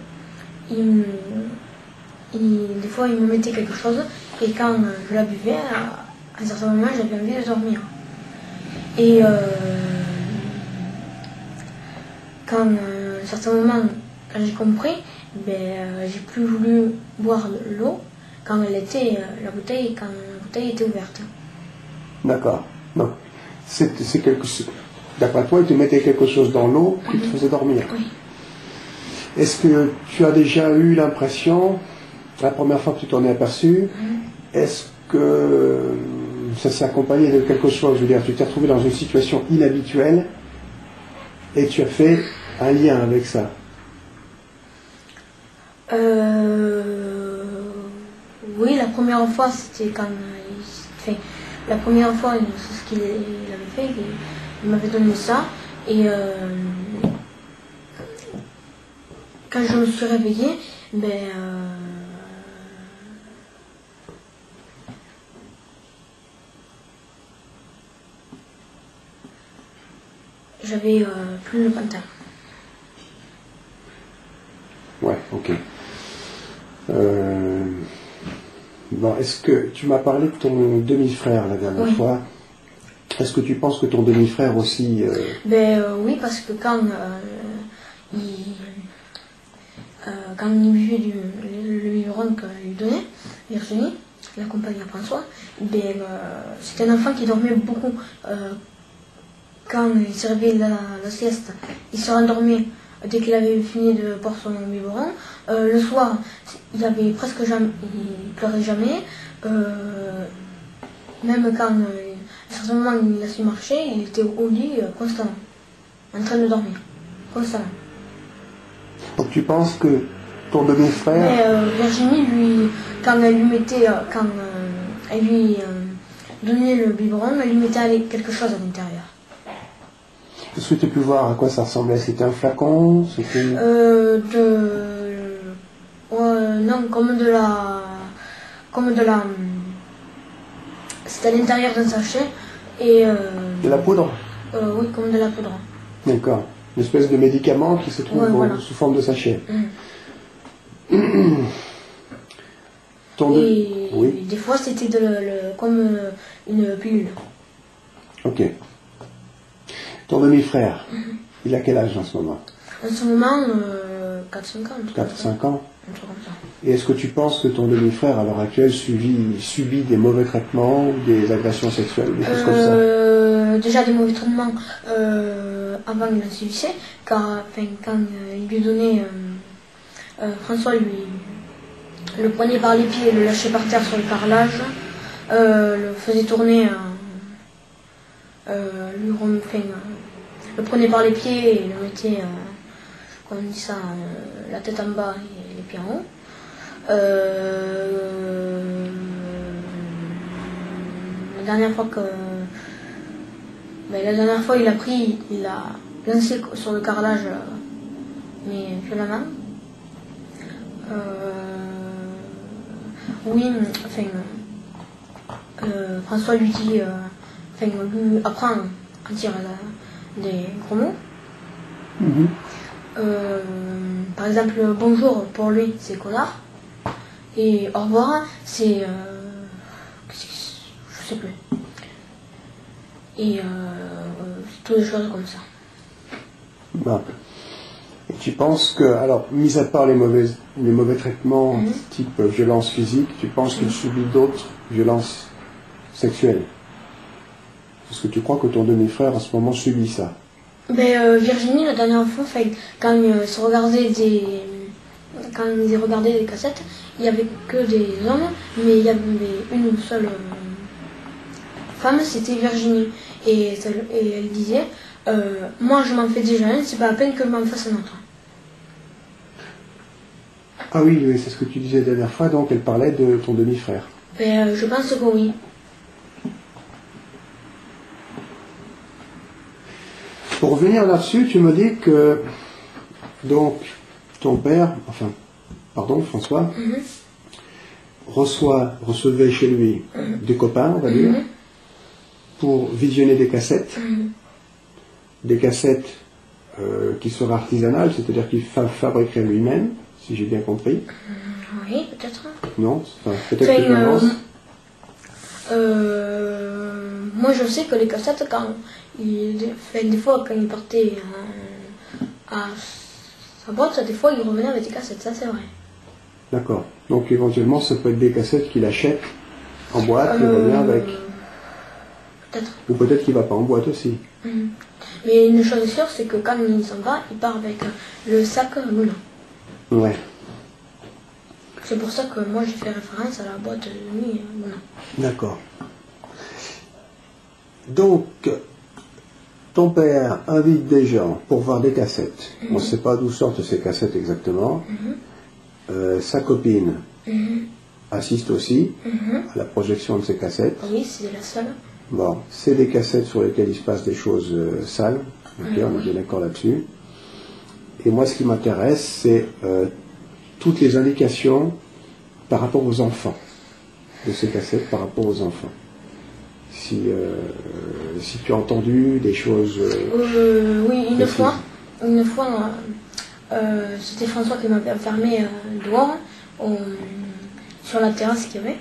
des fois il me mettait quelque chose, et quand je la buvais, à un certain moment j'avais envie de dormir. Et quand à un certain moment, quand j'ai compris, j'ai plus voulu boire l'eau quand la bouteille était ouverte. D'accord. Non. C'est quelque chose. D'après toi, il te mettait quelque chose dans l'eau qui te faisait dormir. Oui. Est-ce que tu as déjà eu l'impression, la première fois que tu t'en es aperçu, est-ce que ça s'est accompagné de quelque chose? Je veux dire, tu t'es retrouvé dans une situation inhabituelle et tu as fait un lien avec ça? Oui, la première fois, c'était quand la première fois, c'est ce qu'il avait fait, il m'avait donné ça, et quand je me suis réveillée, j'avais plus le pantalon. Ouais, ok. Bon, est-ce que tu m'as parlé de ton demi-frère la dernière fois? Est-ce que tu penses que ton demi-frère aussi... Oui, parce que quand il buvait le biberon que lui donnait, Virginie, la compagne à François, c'était un enfant qui dormait beaucoup. Quand il se réveillait la sieste, il se rendormait dès qu'il avait fini de boire son biberon. Le soir, il avait presque jamais, il pleurait jamais. Même quand à certains moments il a su marcher, il était au lit constamment, en train de dormir, constamment. Donc tu penses que ton demi-frère... Mais Virginie, lui, quand elle lui mettait, elle lui donnait le biberon, elle lui mettait quelque chose à l'intérieur. Est-ce que tu as pu voir à quoi ça ressemblait? C'était un flacon? C'était... Non, comme de la... C'était à l'intérieur d'un sachet et... De la poudre? Oui, comme de la poudre. D'accord. Une espèce de médicament qui se trouve voilà. sous forme de sachet. Oui. Des fois, c'était comme une pilule. Ok. Ton demi-frère, il a quel âge en ce moment? En ce moment, 4-5 ans. 4-5 ans. Un truc comme ça. Et est-ce que tu penses que ton demi-frère, à l'heure actuelle, subit des mauvais traitements ou des agressions sexuelles, des choses comme ça? Déjà des mauvais traitements avant il en subissait, quand il lui donnait... François lui le prenait par les pieds et le lâchait par terre sur le carrelage, le faisait tourner, le prenait par les pieds et le mettait, comme on dit ça, la tête en bas et les pieds en haut. La dernière fois il a lancé sur le carrelage, mais violemment. Oui, enfin, François lui dit, lui apprend à dire des gros mots. Par exemple, bonjour pour lui c'est connard, et au revoir c'est je sais plus. Et toutes des choses comme ça. Bon. Et tu penses que, alors, mis à part les mauvais traitements type violence physique, tu penses qu'il subit d'autres violences sexuelles? Est-ce que tu crois que ton demi-frère, en ce moment, subit ça? Virginie, la dernière fois, quand ils regardaient des cassettes, il n'y avait que des hommes, mais il y avait une seule femme, c'était Virginie. Et elle disait, moi je m'en fais déjà un, c'est pas la peine que je m'en fasse un autre. Ah oui, c'est ce que tu disais la dernière fois, donc elle parlait de ton demi-frère. Je pense que oui. Pour revenir là-dessus, tu me dis que donc ton père, François, recevait chez lui des copains, on va dire, pour visionner des cassettes, qui seraient artisanales, c'est-à-dire qu'il fabriquerait lui-même, si j'ai bien compris. Oui, peut-être. Non, peut-être que tu avances. Moi je sais que les cassettes, des fois quand il partait à sa boîte, des fois il revenait avec des cassettes, ça c'est vrai. D'accord. Donc éventuellement ça peut être des cassettes qu'il achète en boîte et revient avec. Peut-être. Ou peut-être qu'il ne va pas en boîte aussi. Mais une chose est sûre, c'est que quand il s'en va, il part avec le sac Moulin. Ouais. C'est pour ça que moi j'ai fait référence à la boîte de nuit Moulin. D'accord. Donc, ton père invite des gens pour voir des cassettes. On ne sait pas d'où sortent ces cassettes exactement. Sa copine assiste aussi à la projection de ces cassettes. Oui, c'est la seule. Bon, c'est des cassettes sur lesquelles il se passe des choses sales. Ok, on est bien d'accord là-dessus. Et moi, ce qui m'intéresse, c'est toutes les indications par rapport aux enfants, de ces cassettes par rapport aux enfants. Si tu as entendu des choses... oui, une fois, c'était François qui m'avait enfermé dehors, sur la terrasse qu'il y avait.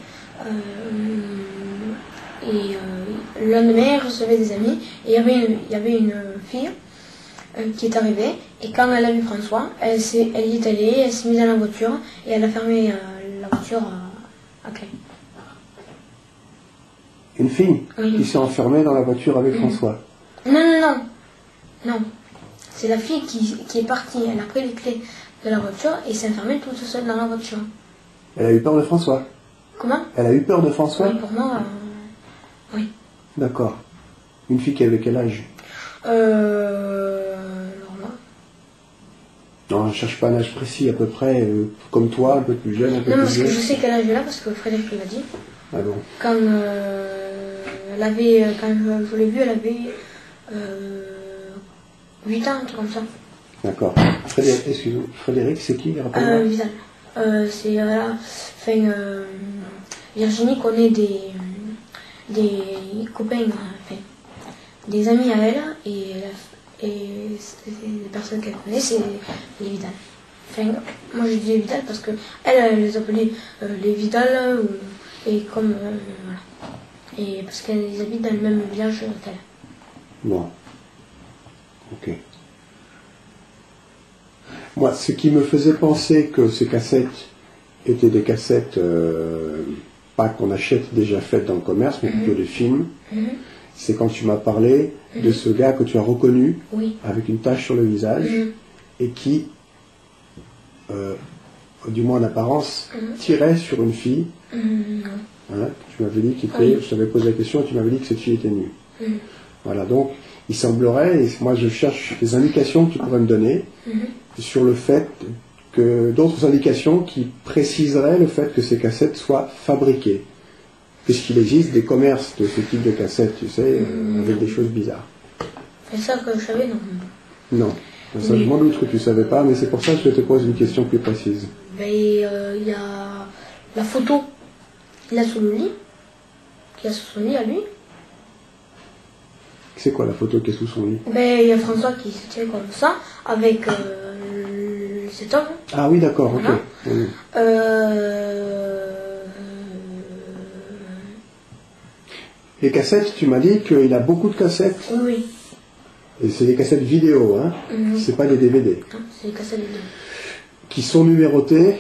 Le lendemain, il recevait des amis, et il y avait une fille qui est arrivée, et quand elle a vu François, elle y est allée, elle s'est mise dans la voiture, et elle a fermé la voiture à clé. Une fille qui s'est enfermée dans la voiture avec François? Non. C'est la fille qui est partie, elle a pris les clés de la voiture et s'est enfermée toute seule dans la voiture. Elle a eu peur de François? Comment? Elle a eu peur de François? Oui, pour moi, oui. D'accord. Une fille qui avait quel âge? Alors là. Non, je ne cherche pas un âge précis, à peu près, comme toi, un peu plus jeune, un peu Non, plus parce que vieux. je sais quel âge elle a, parce que Frédéric l'a dit. Ah bon? Quand elle avait, quand je l'ai vue, elle avait 8 ans, un truc comme ça. D'accord. Frédéric, excuse-moi. Frédéric, c'est qui? Rappelle-moi. Vidal. C'est, voilà, enfin, Virginie connaît des copains, enfin, des amis à elle, et les personnes qu'elle connaît, c'est les Vidal. Enfin, moi je dis les Vidal parce que elle les appelait les Vidal, et comme, voilà. Et parce qu'elles habitent dans le même village qu'elle. Bon. Ok. Moi, ce qui me faisait penser que ces cassettes étaient des cassettes, pas qu'on achète déjà faites dans le commerce, mais plutôt des films, c'est quand tu m'as parlé de ce gars que tu as reconnu, Oui. avec une tache sur le visage, et qui, du moins en apparence, tirait sur une fille. Hein, tu m'avais dit qu'il était, Oui. je t'avais posé la question et tu m'avais dit que cette fille était nue. Voilà, donc il semblerait, et moi je cherche des indications que tu pourrais me donner sur le fait que d'autres indications qui préciseraient le fait que ces cassettes soient fabriquées. Puisqu'il existe des commerces de ce type de cassettes, tu sais, avec des choses bizarres. C'est ça que je savais, non? Non. Ça, je m'en doute que tu ne savais pas, mais c'est pour ça que je te pose une question plus précise. Ben, il y a la photo qu'il a sous le lit, qu'il a sous son lit à lui. C'est quoi la photo qui est sous son lit? Ben, il y a François qui se tient comme ça, avec cet homme. Ah oui, d'accord, ok. Voilà. Oui. Les cassettes, tu m'as dit qu'il a beaucoup de cassettes. Oui. Et c'est des cassettes vidéo, hein. C'est pas des DVD. Non, c'est les cassettes vidéo. Qui sont numérotées.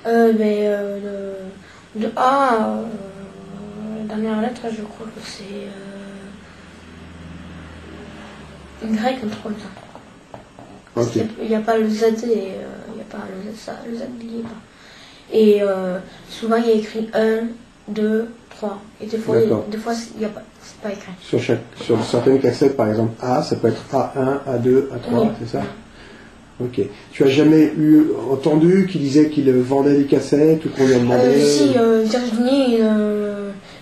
De A, la dernière lettre, je crois que c'est Y, un truc comme ça. Ok. Il n'y a pas le Z et il n'y a pas le Z, le Z il n'y est pas. Et souvent il y a écrit 1, 2, 3. Et des fois, il n'y a pas, c'est pas écrit. Sur certaines cassettes, par exemple A, ça peut être A1, A2, A3, Oui. c'est ça? Ok. Tu as jamais entendu qu'il disait qu'il vendait des cassettes ou qu'on lui a demandé? Si, Virginie,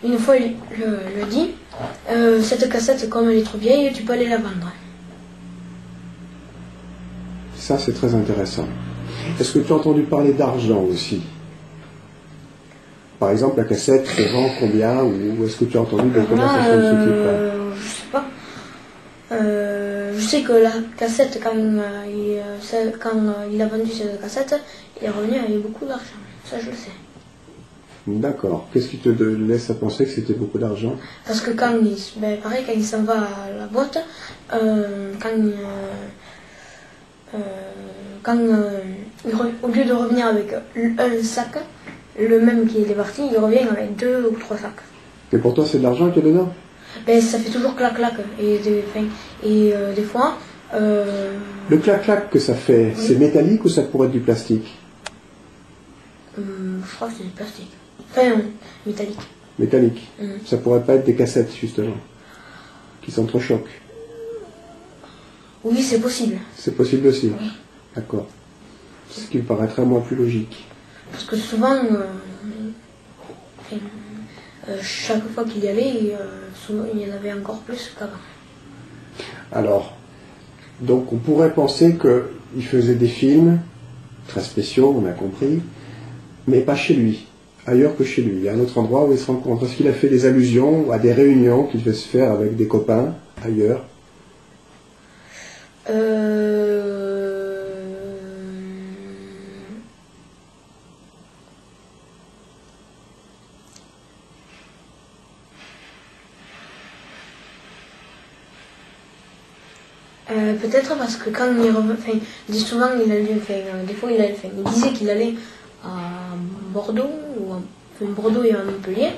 une fois, le dit, cette cassette, comme elle est trop vieille, tu peux aller la vendre. Ça, c'est très intéressant. Est-ce que tu as entendu parler d'argent aussi? Par exemple, la cassette se vend combien? Ou est-ce que tu as entendu des conversations de ce type-là? Je sais pas. Je sais que la cassette, quand il a vendu cette cassette, il est revenu avec beaucoup d'argent. Ça, je le sais. D'accord. Qu'est-ce qui te laisse à penser que c'était beaucoup d'argent? Parce que quand il s'en va à la boîte, au lieu de revenir avec un sac, le même qui est parti, il revient avec 2 ou 3 sacs. Et pour toi, c'est de l'argent qu'il y a dedans? Ça fait toujours clac-clac. Et des fois... Le clac-clac que ça fait, c'est métallique ou ça pourrait être du plastique? Je crois que c'est du plastique. Enfin, métallique. Métallique. Ça pourrait pas être des cassettes, justement, qui s'entrechoquent. Oui, c'est possible. C'est possible aussi. Oui. D'accord. Ce qui me paraîtrait moins plus logique. Parce que souvent, chaque fois qu'il y allait, souvent, il y en avait encore plus qu'avant. Alors, donc on pourrait penser qu'il faisait des films très spéciaux, on a compris, mais pas chez lui, ailleurs que chez lui. Il y a un autre endroit où il se rencontre. Est-ce qu'il a fait des allusions à des réunions qu'il devait se faire avec des copains ailleurs? Peut-être parce que quand il revient, souvent il allait, des fois il disait qu'il allait à Bordeaux Bordeaux et à Montpellier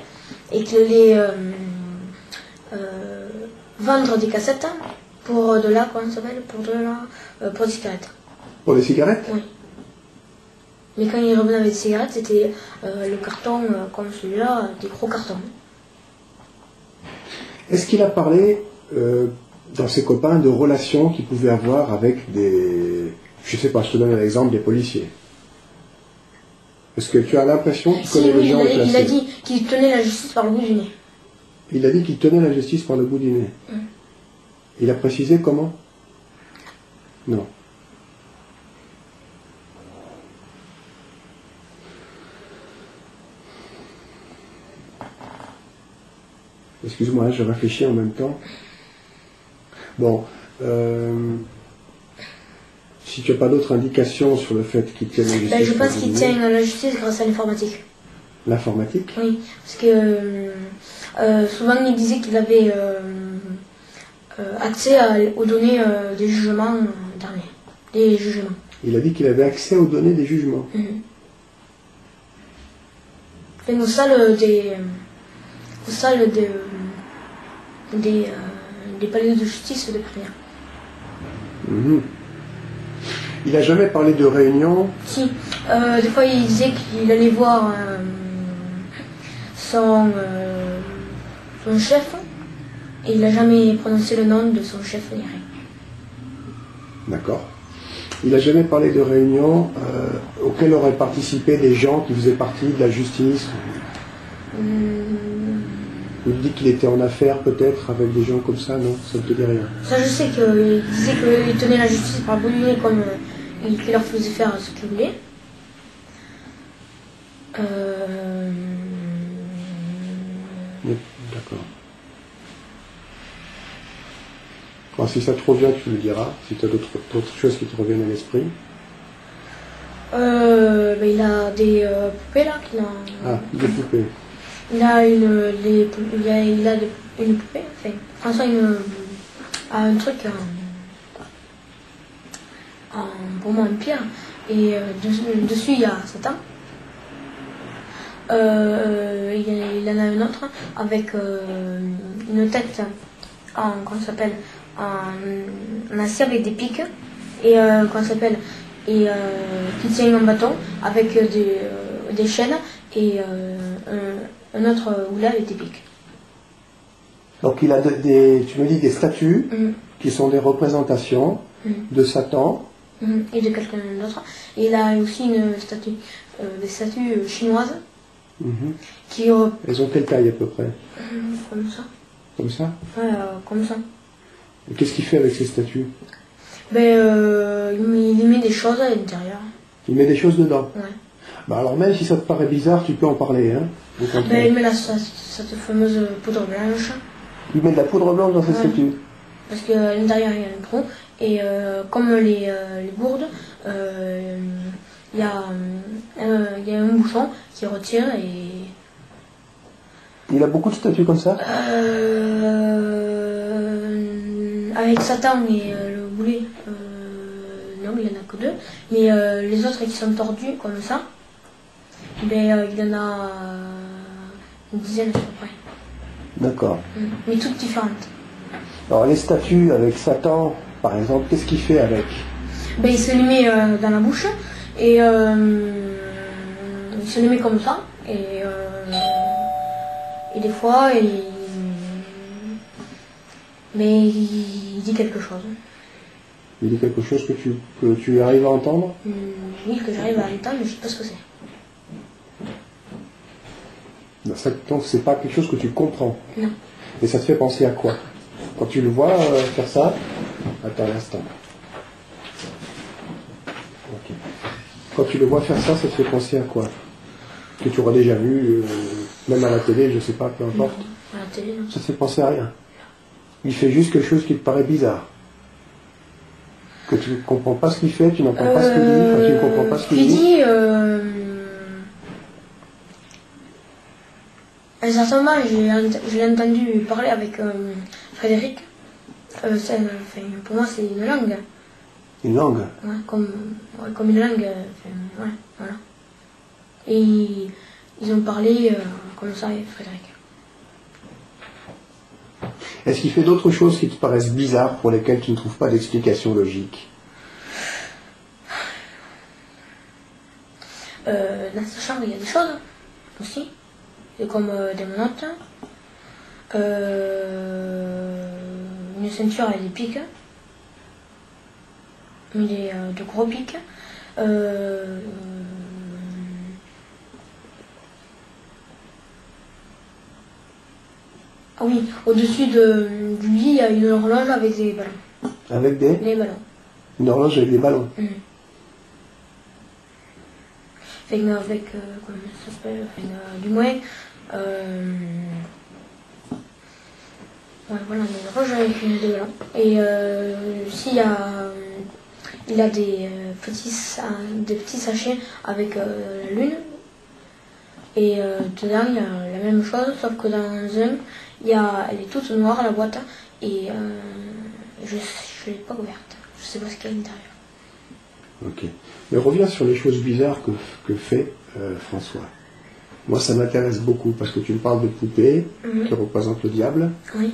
et qu'il allait vendre des cassettes pour de la, comment ça s'appelle, pour des cigarettes. Pour des cigarettes? Oui. Mais quand il revenait avec des cigarettes, c'était le carton comme celui-là, des gros cartons. Est-ce qu'il a parlé, dans ses copains, de relations qu'il pouvait avoir avec des... Je sais pas, je te donne un exemple, des policiers. Est-ce que tu as l'impression qu'il connaît les gens au classé? Il a dit qu'il tenait la justice par le bout du nez. Il a dit qu'il tenait la justice par le bout du nez. Il a précisé comment? Non. Excuse-moi, je réfléchis en même temps. Bon, si tu n'as pas d'autres indications sur le fait qu'il tienne la justice... Je pense qu'il tient la justice grâce à l'informatique. L'informatique? Oui, parce que souvent il disait qu'il avait accès aux données des jugements derniers. Des jugements. Il a dit qu'il avait accès aux données des jugements. Enfin, aux salles des palais de justice de première. Il n'a jamais parlé de réunion? Si, des fois il disait qu'il allait voir son chef, et il n'a jamais prononcé le nom de son chef ni rien. D'accord. Il n'a jamais parlé de réunion auxquelles auraient participé des gens qui faisaient partie de la justice? Il dit qu'il était en affaire peut-être avec des gens comme ça, non? Ça ne te dit rien? Ça je sais qu'il disait qu'il tenait la justice par le bout du nez, comme il leur faisait faire ce qu'il voulait. Oui, d'accord. Bon, si ça te revient, tu me diras. Si tu as d'autres choses qui te reviennent à l'esprit. Il a des poupées là qu'il a. Ah, des poupées. Il a une poupée. Enfin, François a un truc vraiment en pierre, et dessus il y a Satan. Il en a un autre avec une tête comment ça s'appelle, en acier avec des pics, et comment ça s'appelle, et qui tient un bâton avec des chaînes, et un autre houlet avec des pics. Donc il a tu me dis des statues qui sont des représentations de Satan. Et de quelqu'un d'autre. Et il a aussi une statue, des statues chinoises. Qui elles ont quelle taille à peu près? Comme ça. Comme ça? Ouais, comme ça. Et qu'est-ce qu'il fait avec ces statues? Il met des choses à l'intérieur. Il met des choses dedans? Ouais. Bah alors même si ça te paraît bizarre, tu peux en parler, hein? Il met cette fameuse poudre blanche. Il met de la poudre blanche dans ces statues? Parce qu'à l'intérieur il y a un trou, et comme les gourdes, il y a un bouchon qui retire, et... Il a beaucoup de statues comme ça? Avec Satan et le boulet, non, il n'y en a que 2. Mais les autres qui sont tordus comme ça, il y en a une dizaine à peu près. D'accord. Mais toutes différentes. Alors les statues avec Satan, par exemple, qu'est-ce qu'il fait avec? Il se les met dans la bouche, et il se les met comme ça, et des fois mais il dit quelque chose. Il dit quelque chose que tu arrives à entendre? Oui, que j'arrive à entendre, mais je ne sais pas ce que c'est. Donc c'est pas quelque chose que tu comprends? Non. Et ça te fait penser à quoi? Quand tu le vois faire ça? Attends un instant. Okay. Quand tu le vois faire ça te fait penser à quoi? Que tu auras déjà vu, même à la télé, je sais pas, peu importe. À la télé, non. Ça te fait penser à rien. Il fait juste quelque chose qui te paraît bizarre. Que tu ne comprends pas ce qu'il fait, tu n'entends pas ce qu'il dit, enfin, tu ne comprends pas ce qu'il dit. À un certain moment, je l'ai entendu parler avec Frédéric. Pour moi, c'est une langue. Une langue? Ouais, comme une langue. Ouais, voilà. Et ils ont parlé comme ça avec Frédéric. Est-ce qu'il fait d'autres choses qui te paraissent bizarres pour lesquelles tu ne trouves pas d'explication logique? chambre, il y a des choses aussi, et comme des menottes, une ceinture avec des pics, de gros pics. Ah oui, au-dessus du lit, il y a une horloge avec des ballons. Avec des ballons. Une horloge avec des ballons. Avec comment ça s'appelle, du moins, voilà, une horloge avec des ballons. Et s'il y a, il y a des petits sachets avec la lune. Et dedans, il y a la même chose, sauf que dans un, elle est toute noire, la boîte, et je ne l'ai pas ouverte. Je ne sais pas ce qu'il y a à l'intérieur. Ok. Mais reviens sur les choses bizarres que fait François. Moi, ça m'intéresse beaucoup, parce que tu me parles de poupées qui représentent le diable. Oui.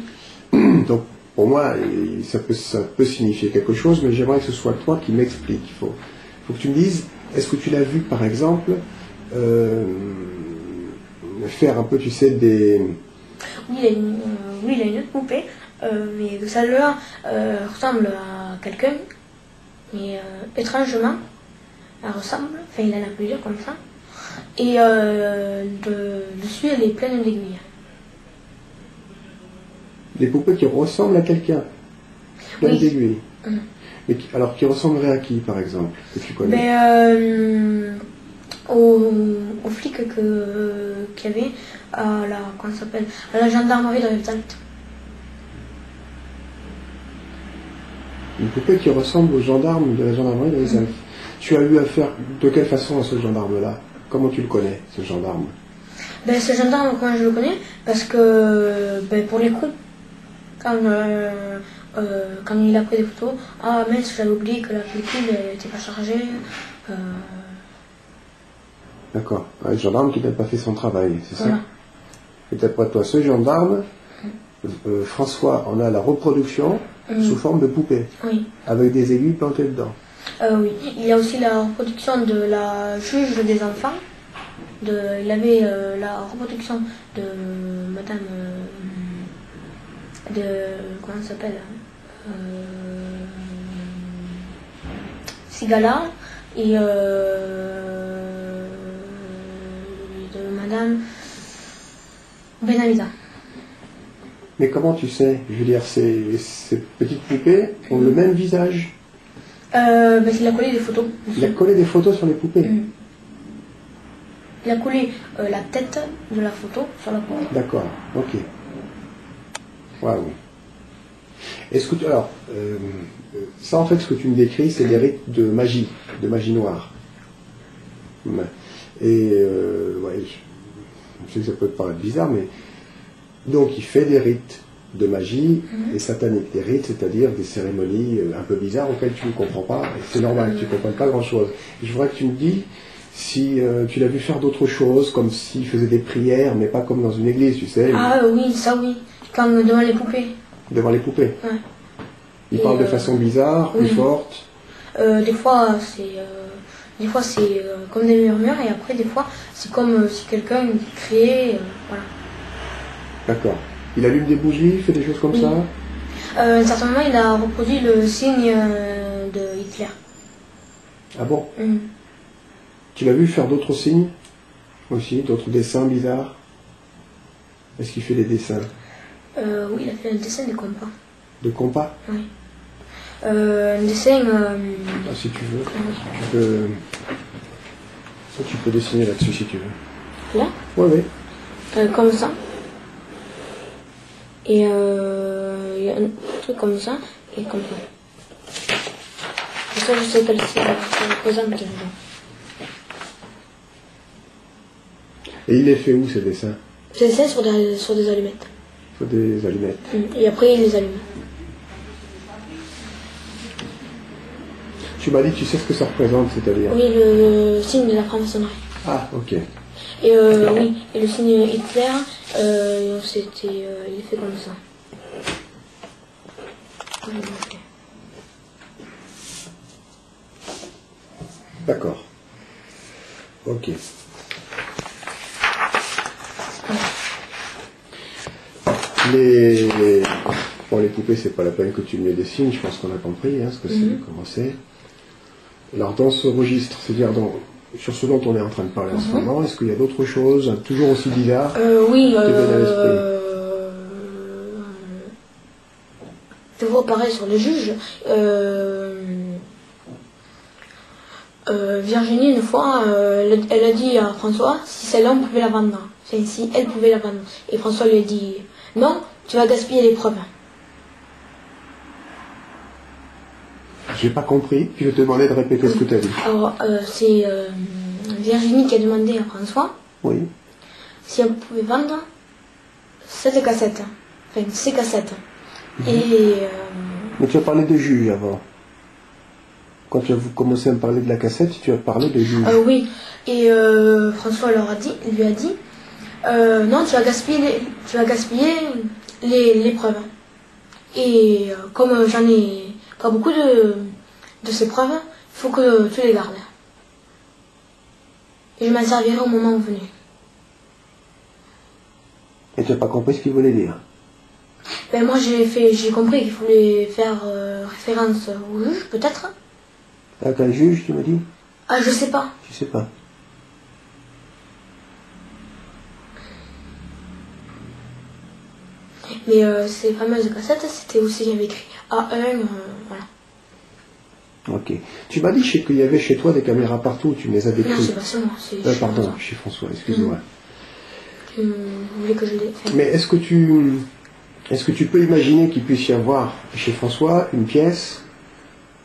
Donc, pour moi, ça peut signifier quelque chose, mais j'aimerais que ce soit toi qui m'explique. Il faut que tu me dises, est-ce que tu l'as vu, par exemple, faire un peu, tu sais, des... Oui, il a une autre poupée, mais celle-là ressemble à quelqu'un, mais étrangement, elle ressemble, enfin il en a plusieurs comme ça, et dessus elle est pleine d'aiguilles. Des poupées qui ressemblent à quelqu'un, pleines d'aiguilles. Mais alors, qui ressembleraient à qui, par exemple, que tu connais? Au flic qu'il y avait à comment ça s'appelle, à la gendarmerie de Rivesaltes. Une poupée qui ressemble aux gendarmes de la gendarmerie de Rivesaltes. Tu as eu affaire de quelle façon à ce gendarme-là? Comment tu le connais, ce gendarme? Ce gendarme, comment je le connais? Parce que pour les coups, quand il a pris des photos, ah mince, j'avais oublié que la pellicule n'était pas chargée. D'accord. Un gendarme qui n'a pas fait son travail, c'est Voilà. ça? Et d'après toi, ce gendarme, François en a la reproduction sous forme de poupée, avec des aiguilles plantées dedans. Oui, il y a aussi la reproduction de la juge des enfants. Il avait la reproduction de madame... comment ça s'appelle, Sigala, et de madame Benamida. Mais comment tu sais? Je veux dire, ces petites poupées ont le même visage. Il a collé des photos. Il a collé des photos sur les poupées. Il a collé la tête de la photo sur la poupée. D'accord, ok. Waouh. Est-ce que alors, ça en fait, ce que tu me décris, c'est des rites de magie noire. Et ouais, je sais que ça peut te paraître bizarre, mais donc il fait des rites de magie et satanique. Des rites, c'est-à-dire des cérémonies un peu bizarres auxquelles tu ne comprends pas. Et c'est normal, tu ne comprends pas grand-chose. Je voudrais que tu me dis si tu l'as vu faire d'autres choses, comme s'il faisait des prières, mais pas comme dans une église, tu sais. Ah oui, ça oui. Comme devant les poupées. Devant les poupées. Ouais. Il parle de façon bizarre, plus forte. Des fois, c'est comme des murmures, et après, des fois, c'est comme si quelqu'un criait. Voilà. D'accord. Il allume des bougies, il fait des choses comme ça. À un certain moment, il a reproduit le signe de Hitler. Ah bon? Tu l'as vu faire d'autres signes aussi, d'autres dessins bizarres? Est-ce qu'il fait des dessins? Oui, il a fait un dessin de compas. De compas? Oui. Un dessin... Ah, si tu veux. Tu peux dessiner là-dessus si tu veux. Là? Oui. Comme ça. Et il y a un truc comme ça et comme ça. Et ça, je sais quel c'est représente. Et il est fait où ces dessins? Ces dessins sur des allumettes. Sur des allumettes. Et après, il les allume. Tu m'as dit, tu sais ce que ça représente, c'est-à-dire? Oui, le signe de la franc-maçonnerie. Ah, ok. Et oui, et le signe Hitler, il est fait comme ça. D'accord. Ok. Bon, les poupées, c'est pas la peine que tu me les dessines, je pense qu'on a compris ce que c'est, comment c'est. Alors, dans ce registre, c'est-à-dire sur ce dont on est en train de parler en ce moment, est-ce qu'il y a d'autres choses, toujours aussi bizarres, oui, qui te viennent à l'esprit? Toujours pareil sur les juges. Virginie, une fois, elle a dit à François si celle-là on pouvait la vendre. Enfin, si elle pouvait la vendre. Et François lui a dit non, tu vas gaspiller les preuves. J'ai pas compris, puis je te demandais de répéter ce que tu as dit. Alors, c'est Virginie qui a demandé à François si elle pouvait vendre cette cassette. Enfin, ces cassettes. Et. Mais tu as parlé de juge avant. Quand tu as commencé à me parler de la cassette, tu as parlé de juge. Oui. Et François lui a dit non, tu vas gaspiller les preuves. Et comme j'en ai pas beaucoup de ces preuves, il faut que tu les gardes. Et je m'en servirai au moment venu. Et tu n'as pas compris ce qu'il voulait dire? Ben moi j'ai compris qu'il fallait faire référence au juge, peut-être. À quel juge, tu m'as dit? Ah, je sais pas. Tu sais pas. Mais ces fameuses cassettes, c'était aussi, il y avait écrit A1, voilà. Ok. Tu m'as dit qu'il y avait chez toi des caméras partout, tu me les as décrites. Non, c'est pas ça, moi. Pardon, François. chez François, excuse-moi. Vous voulez que je les... Mais est-ce que tu peux imaginer qu'il puisse y avoir chez François une pièce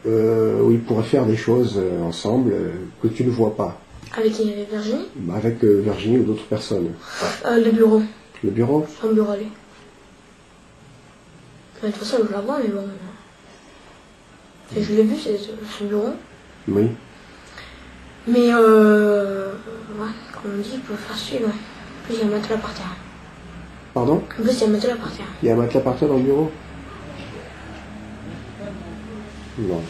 où ils pourraient faire des choses ensemble que tu ne vois pas? Avec qui? Avec Virginie? Avec Virginie ou d'autres personnes. Le bureau. Le bureau? Son bureau, allez. De toute façon, je la vois, mais bon... Et je l'ai vu, c'est ce bureau. Oui. Mais, ouais, comme on dit, il peut faire suivre. En plus, il y a un matelas par terre. Pardon? En plus, il y a un matelas par terre. Il y a un matelas par terre dans le bureau? Non.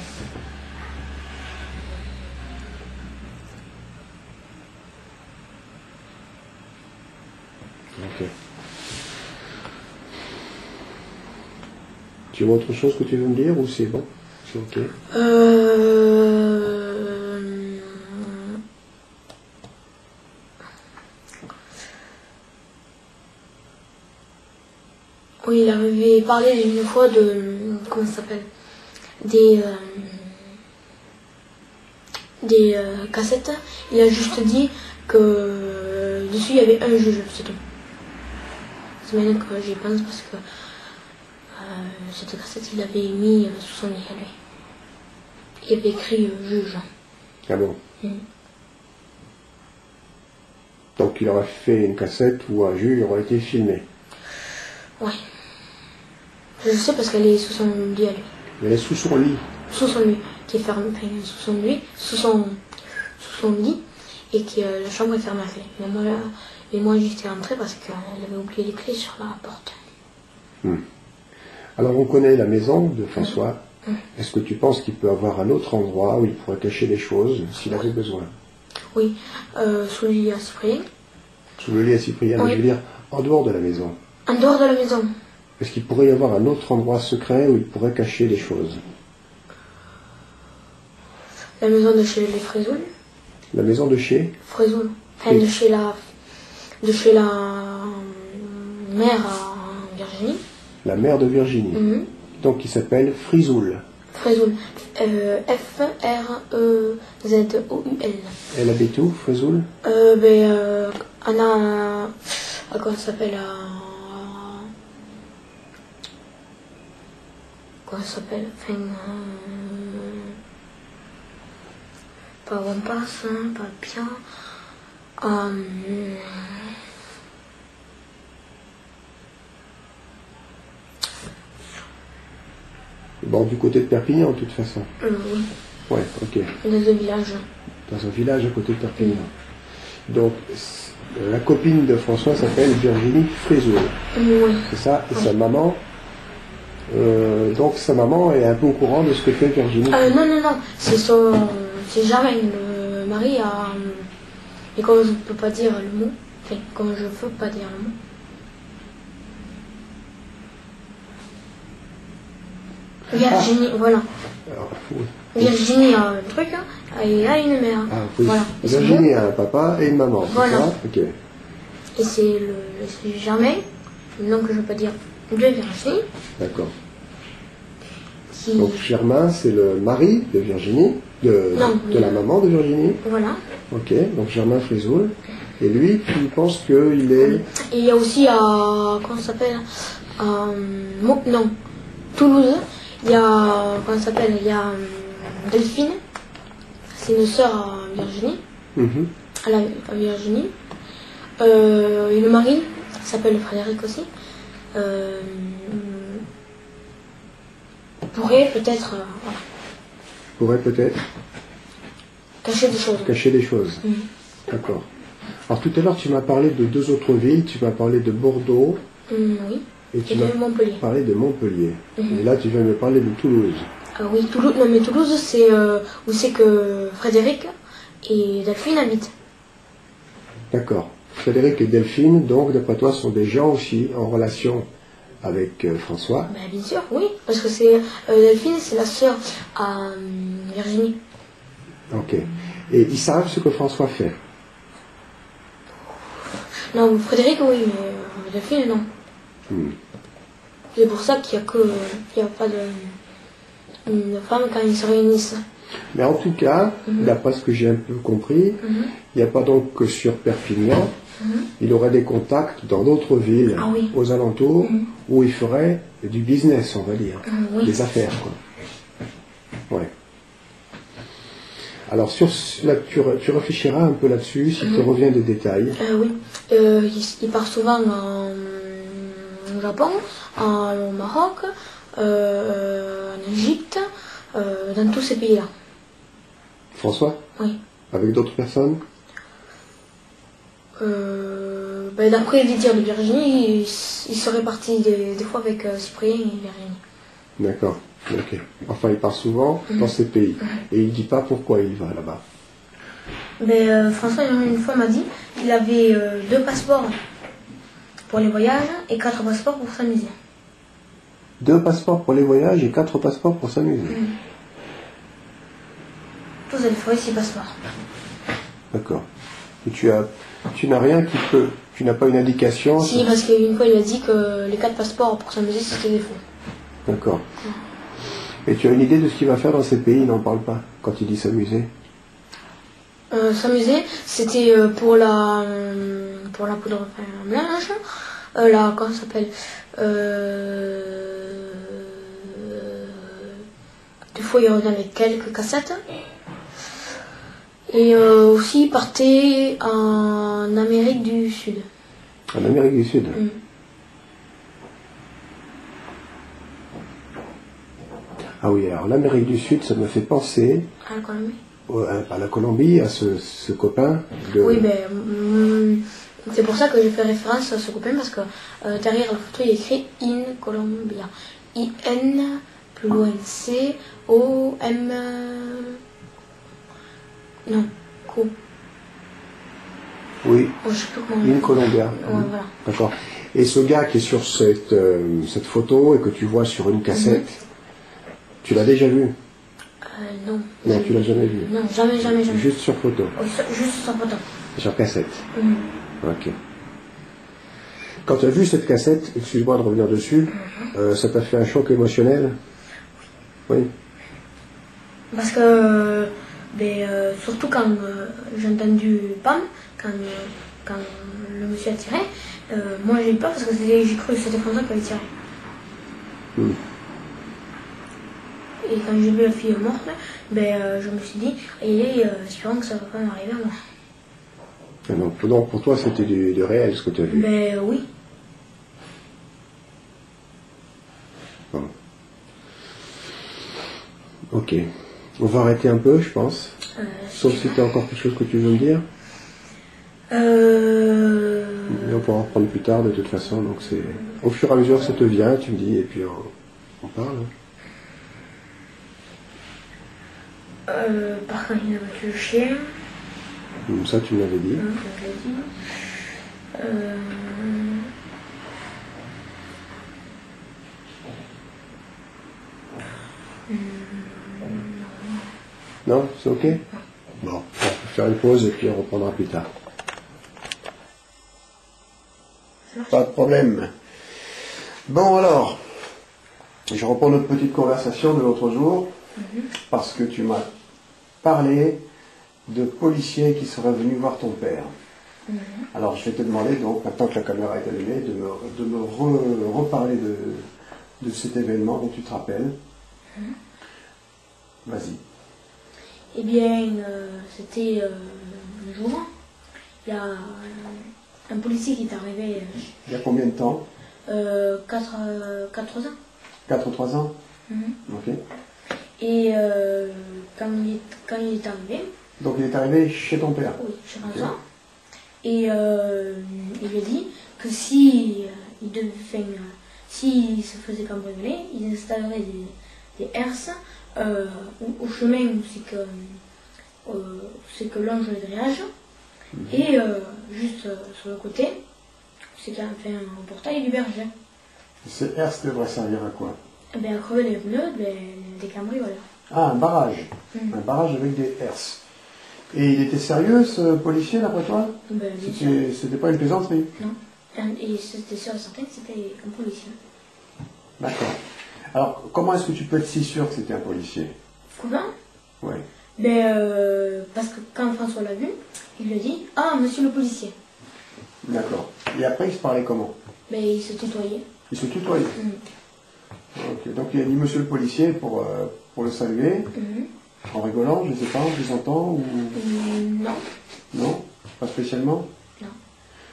Ok. Tu vois autre chose que tu veux me dire ou c'est bon? C'est ok? Oui, il avait parlé une fois de... Comment ça s'appelle? Des cassettes. Il a juste dit que dessus il y avait un juge, c'est tout. C'est maintenant que j'y pense parce que cette cassette il l'avait mis sous son lit à lui. Il avait écrit juge. Ah bon? Donc il aurait fait une cassette où un juge aurait été filmé. Ouais. Je sais parce qu'elle est sous son lit à lui. Elle est sous son lit. Sous son lit, qui est fermé, enfin, sous son lit, et que la chambre est fermée à clé. Mais moi j'étais rentrée parce qu'elle avait oublié les clés sur la porte. Alors on connaît la maison de François. Est-ce que tu penses qu'il peut avoir un autre endroit où il pourrait cacher des choses s'il avait besoin? Oui, sous le lit à Cyprien. Sous le lit à Cyprien, mais je veux dire en dehors de la maison. En dehors de la maison. Est-ce qu'il pourrait y avoir un autre endroit secret où il pourrait cacher des choses? La maison de chez les Fraisoul. La maison de chez? Fraisoul. Enfin, de chez la mère à Virginie. La mère de Virginie. Donc qui s'appelle Frisoul. Fraisoul. F-R-E-Z-O-U-L. Elle habite où, Frisoul? Anna... Comment ça s'appelle? Comment ça s'appelle? Enfin... Pas Wampas, pas Pia. Bon, du côté de Perpignan, de toute façon. Oui. Ouais, ok. Dans un village. Dans un village à côté de Perpignan. Donc, la copine de François s'appelle Virginie Frisoul. Oui. C'est ça? Et sa maman... donc, sa maman est un peu au courant de ce que fait Virginie? Non. C'est Germaine, le mari à... Et comme je peux pas dire le mot... Enfin, comme je veux pas dire le mot... Virginie, voilà. Alors, oui. Virginie a un truc, hein, et elle a une mère. Ah, oui. Voilà. Et c'est Virginie a un papa et une maman, c'est Voilà. ça? Ok. Et c'est Germain, le nom que je veux pas dire, de Virginie. D'accord. Qui... Donc Germain, c'est le mari de Virginie, de la maman de Virginie. Voilà. Ok, donc Germain Frisoul. Et lui, tu penses qu'il est... Et il y a aussi comment ça s'appelle non, Toulouse. Il y a, comment ça s'appelle, il y a Delphine. C'est une sœur à Virginie. Mhm. À Virginie. Et le mari s'appelle Frédéric aussi. Pourrait peut-être voilà, Pourrait peut-être cacher des choses. cacher des choses. Mhm. D'accord. Alors tout à l'heure, tu m'as parlé de deux autres villes. Tu m'as parlé de Bordeaux Oui. et tu Et m'as de Montpellier. parlé de Montpellier. Mhm. Et là, tu viens me parler de Toulouse. Oui, Toulouse. Non, mais Toulouse, c'est où c'est que Frédéric et Delphine habitent. D'accord. Frédéric et Delphine, donc, d'après toi, sont des gens aussi en relation avec François. Ben, bien sûr, oui. Parce que c'est Delphine, c'est la sœur à Virginie. Ok. Et ils savent ce que François fait. Non, Frédéric, oui, mais Delphine, non. C'est pour ça qu'il n'y a pas de femme quand ils se réunissent. Mais en tout cas, d'après ce que j'ai un peu compris, il n'y a pas donc que sur Perpignan. Il aurait des contacts dans d'autres villes aux alentours où il ferait du business, on va dire, des affaires, quoi. Ouais. Alors, tu réfléchiras un peu là-dessus, si te revient des détails. Oui. Il part souvent au Japon, au Maroc, en Égypte, dans tous ces pays-là. François? Oui. Avec d'autres personnes? D'après les dires de Virginie, il serait parti des fois avec Cyprien et Virginie. D'accord. Ok. Enfin, il part souvent dans ces pays. Et il ne dit pas pourquoi il va là-bas. François, une fois, m'a dit qu'il avait 2 passeports pour les voyages et 4 passeports pour s'amuser. 2 passeports pour les voyages et 4 passeports pour s'amuser. Tous les fois, 6 passeports. D'accord. Et tu n'as rien qui peut... Tu n'as pas une indication? Si, parce qu'une fois, il a dit que les 4 passeports pour s'amuser, c'était des faux. D'accord. Et tu as une idée de ce qu'il va faire dans ces pays? Il n'en parle pas quand il dit s'amuser. S'amuser, c'était pour la poudre blanche, comment ça s'appelle, des fois il y en avait quelques cassettes, et aussi il partait en Amérique du Sud. En Amérique du Sud. Ah oui, alors l'Amérique du Sud, ça me fait penser... À la Colombie. À la Colombie, à ce copain de... Oui, c'est pour ça que j'ai fait référence à ce copain, parce que derrière la photo, il y a écrit In Colombia. I-N, plus loin C-O-M... Non, Co. Oui, Oh, je sais plus comment In Colombia. Ouais, voilà. D'accord. Et ce gars qui est sur cette photo et que tu vois sur une cassette, tu l'as déjà vu? Non. Non, tu l'as jamais vu? Non, jamais. Juste sur photo? Juste sur photo. Sur cassette? Ok. Quand tu as vu cette cassette, excuse-moi de revenir dessus, ça t'a fait un choc émotionnel? Oui. Parce que, surtout quand j'ai entendu Pam, quand le monsieur a tiré, moi j'ai eu peur parce que j'ai cru que c'était François qui avait tiré. Et quand j'ai vu la fille morte, je me suis dit, espérons que ça va pas m'arriver à moi. Et donc pour toi c'était du réel ce que tu as vu? Oui. Bon. Ok. On va arrêter un peu, je pense. Sauf si tu as encore quelque chose que tu veux me dire. Et on pourra en reprendre plus tard de toute façon. Donc c'est au fur et à mesure que ça te vient, tu me dis et puis on parle. Par contre, il a battu le chien. Ça, tu me l'avais dit. Non, c'est ok? Bon, on peut faire une pause et puis on reprendra plus tard. Pas de problème. Bon alors, je reprends notre petite conversation de l'autre jour, parce que tu m'as parlé de policiers qui seraient venus voir ton père. Alors je vais te demander, donc, maintenant que la caméra est allumée, de me reparler de cet événement dont tu te rappelles. Vas-y. Eh bien, c'était un jour, il y a un policier qui est arrivé. Il y a combien de temps? 4 ans. 4 ou 3 ans? Ok. Et quand il est arrivé... Donc il est arrivé chez ton père? Oui, chez François. Et il lui a dit que si s'il se faisait cambrioler, il installerait des herses au chemin où c'est que longe le grillage. Et juste sur le côté, c'est qu'il y a un portail du berger. Ces herses devraient servir à quoi? Eh bien, à crever les pneus des cambrioleurs. Ah, un barrage. Un barrage avec des herses. Et il était sérieux, ce policier, d'après toi? Ben, bien sûr. C'était pas une plaisanterie? Non. Et c'était sûr et certain que c'était un policier. D'accord. Alors, comment est-ce que tu peux être si sûr que c'était un policier? Comment? Oui. Ben, parce que quand François l'a vu, il lui a dit « Ah, monsieur le policier ». D'accord. Et après, il se parlait comment? Ben, il se tutoyait. Il se tutoyait? Ok. Donc, il a dit monsieur le policier pour le saluer, en rigolant, je ne sais pas, en plaisantant ou... Non. Non? Pas spécialement? Non.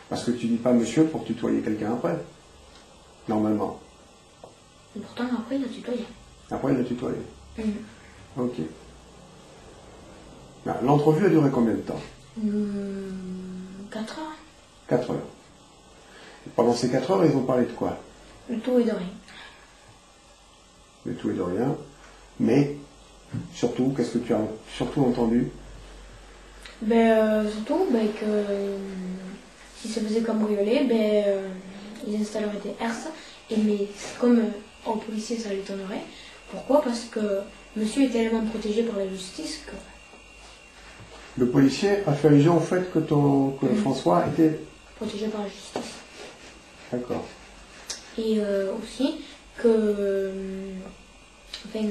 Parce que tu dis pas monsieur pour tutoyer quelqu'un après, normalement. Et pourtant, après, il a tutoyé. Après, il l'a tutoyé. Ok. L'entrevue a duré combien de temps? 4 heures. 4 heures. Et pendant ces 4 heures, ils ont parlé de quoi? Le tout et de rien. De tout et de rien. Mais, surtout, qu'est-ce que tu as surtout entendu? Ben, surtout, ben, que s'il se faisait cambrioler, ben, ils installeraient des herses. Mais comme en policier, ça l'étonnerait. Pourquoi? Parce que monsieur est tellement protégé par la justice que... Le policier a fait allusion au fait que François était... Protégé par la justice. D'accord. Et aussi que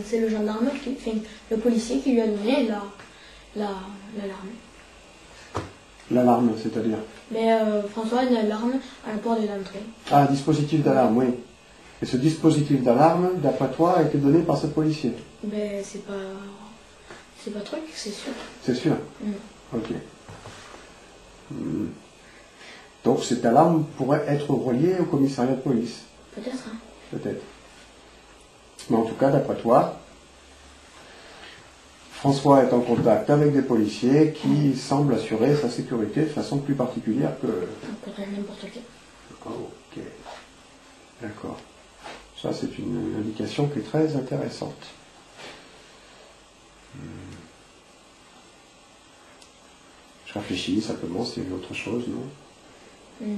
c'est le gendarme, le policier qui lui a donné l'alarme. L'alarme, c'est-à-dire? Mais François a une alarme à la porte de l'entrée. Ah, un dispositif d'alarme, oui. Et ce dispositif d'alarme, d'après toi, a été donné par ce policier? Ben, c'est pas truc, c'est sûr. C'est sûr? Ok. Donc cette alarme pourrait être reliée au commissariat de police? Peut-être, hein. Peut-être. Mais en tout cas, d'après toi, François est en contact avec des policiers qui semblent assurer sa sécurité de façon plus particulière que... Peut-être n'importe qui. Ok. D'accord. Ça, c'est une indication qui est très intéressante. Je réfléchis simplement s'il y avait autre chose, non? Non.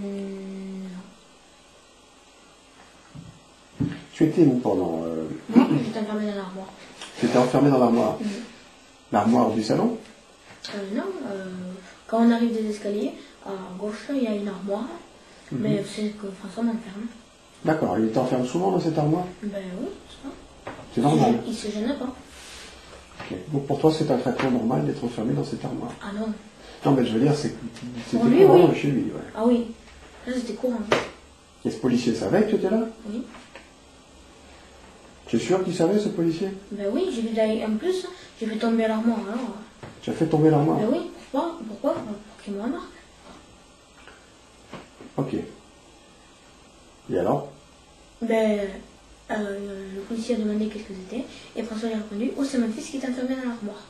Tu étais où pendant... Moi, j'étais enfermée dans l'armoire. Tu étais enfermé dans l'armoire? L'armoire du salon? Non, quand on arrive des escaliers, à gauche, il y a une armoire. Mais c'est que François m'enferme. D'accord, il t'enferme souvent dans cette armoire? Ben oui, c'est ça. C'est normal? Il se gêne pas. Ok. Donc pour toi, c'est un traitement normal d'être enfermé dans cette armoire? Ah non. Non, mais je veux dire, c'était Pour lui, courant oui. chez lui, ouais. Ah oui, là c'était courant. Et ce policier savait que tu étais là? Oui. Tu es sûr qu'il savait, ce policier? Ben oui, j'ai vu d'ailleurs, en plus, j'ai fait tomber l'armoire alors. Tu as fait tomber l'armoire? Ben oui, pourquoi? Pour qu'il me remarque. Ok. Et alors? Ben, le policier a demandé qu'est-ce que c'était, et François lui a répondu, oh c'est mon fils qui est enfermé dans l'armoire.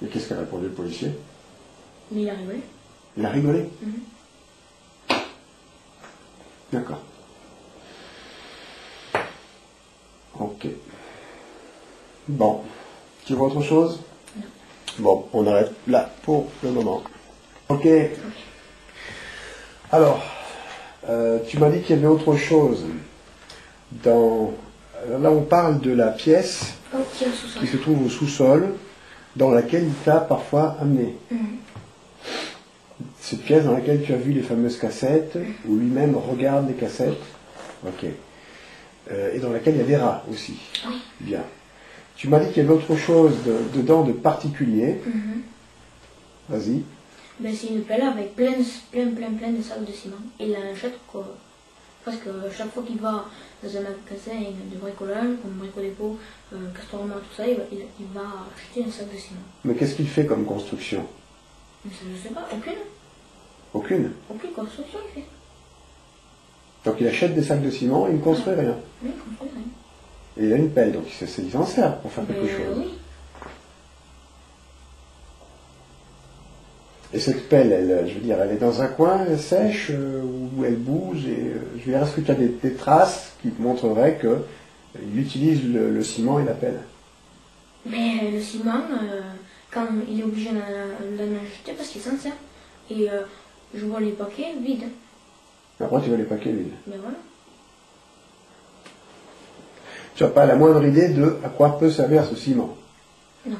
Et qu'est-ce qu'a répondu le policier? Mais il a rigolé. Il a rigolé? D'accord. Ok. Bon. Tu vois autre chose? Non. Bon, on arrête là pour le moment. Ok. Alors, tu m'as dit qu'il y avait autre chose dans là, on parle de la pièce qui se trouve au sous-sol, dans laquelle il t'a parfois amené. Cette pièce dans laquelle tu as vu les fameuses cassettes, où lui-même regarde les cassettes. Ok. Et dans laquelle il y a des rats aussi. Oui. Bien. Tu m'as dit qu'il y avait autre chose dedans de particulier. Vas-y. Ben, c'est une pelle avec plein de sacs de ciment. Et il en achète quoi. Parce que chaque fois qu'il va dans un magasin de bricolage, comme Brico Dépôt, Castorama, tout ça, il va acheter un sac de ciment. Mais qu'est-ce qu'il fait comme construction? Mais ça, je sais pas, aucune. Aucune. Aucune construction il fait. Donc il achète des sacs de ciment et il ne construit rien. Oui, il construit rien. Et il a une pelle, donc il s'en sert pour faire quelque chose. Oui. Et cette pelle, elle, je veux dire, elle est dans un coin, elle sèche, ou elle bouge, et je veux dire, est-ce que tu as des traces qui te montreraient qu'il utilise le ciment et la pelle? Mais le ciment, quand il est obligé d'en acheter parce qu'il s'en sert. Et je vois les paquets vides. Après, tu vois les paquets vides. Mais voilà. Tu n'as pas la moindre idée de à quoi peut servir ce ciment? Non.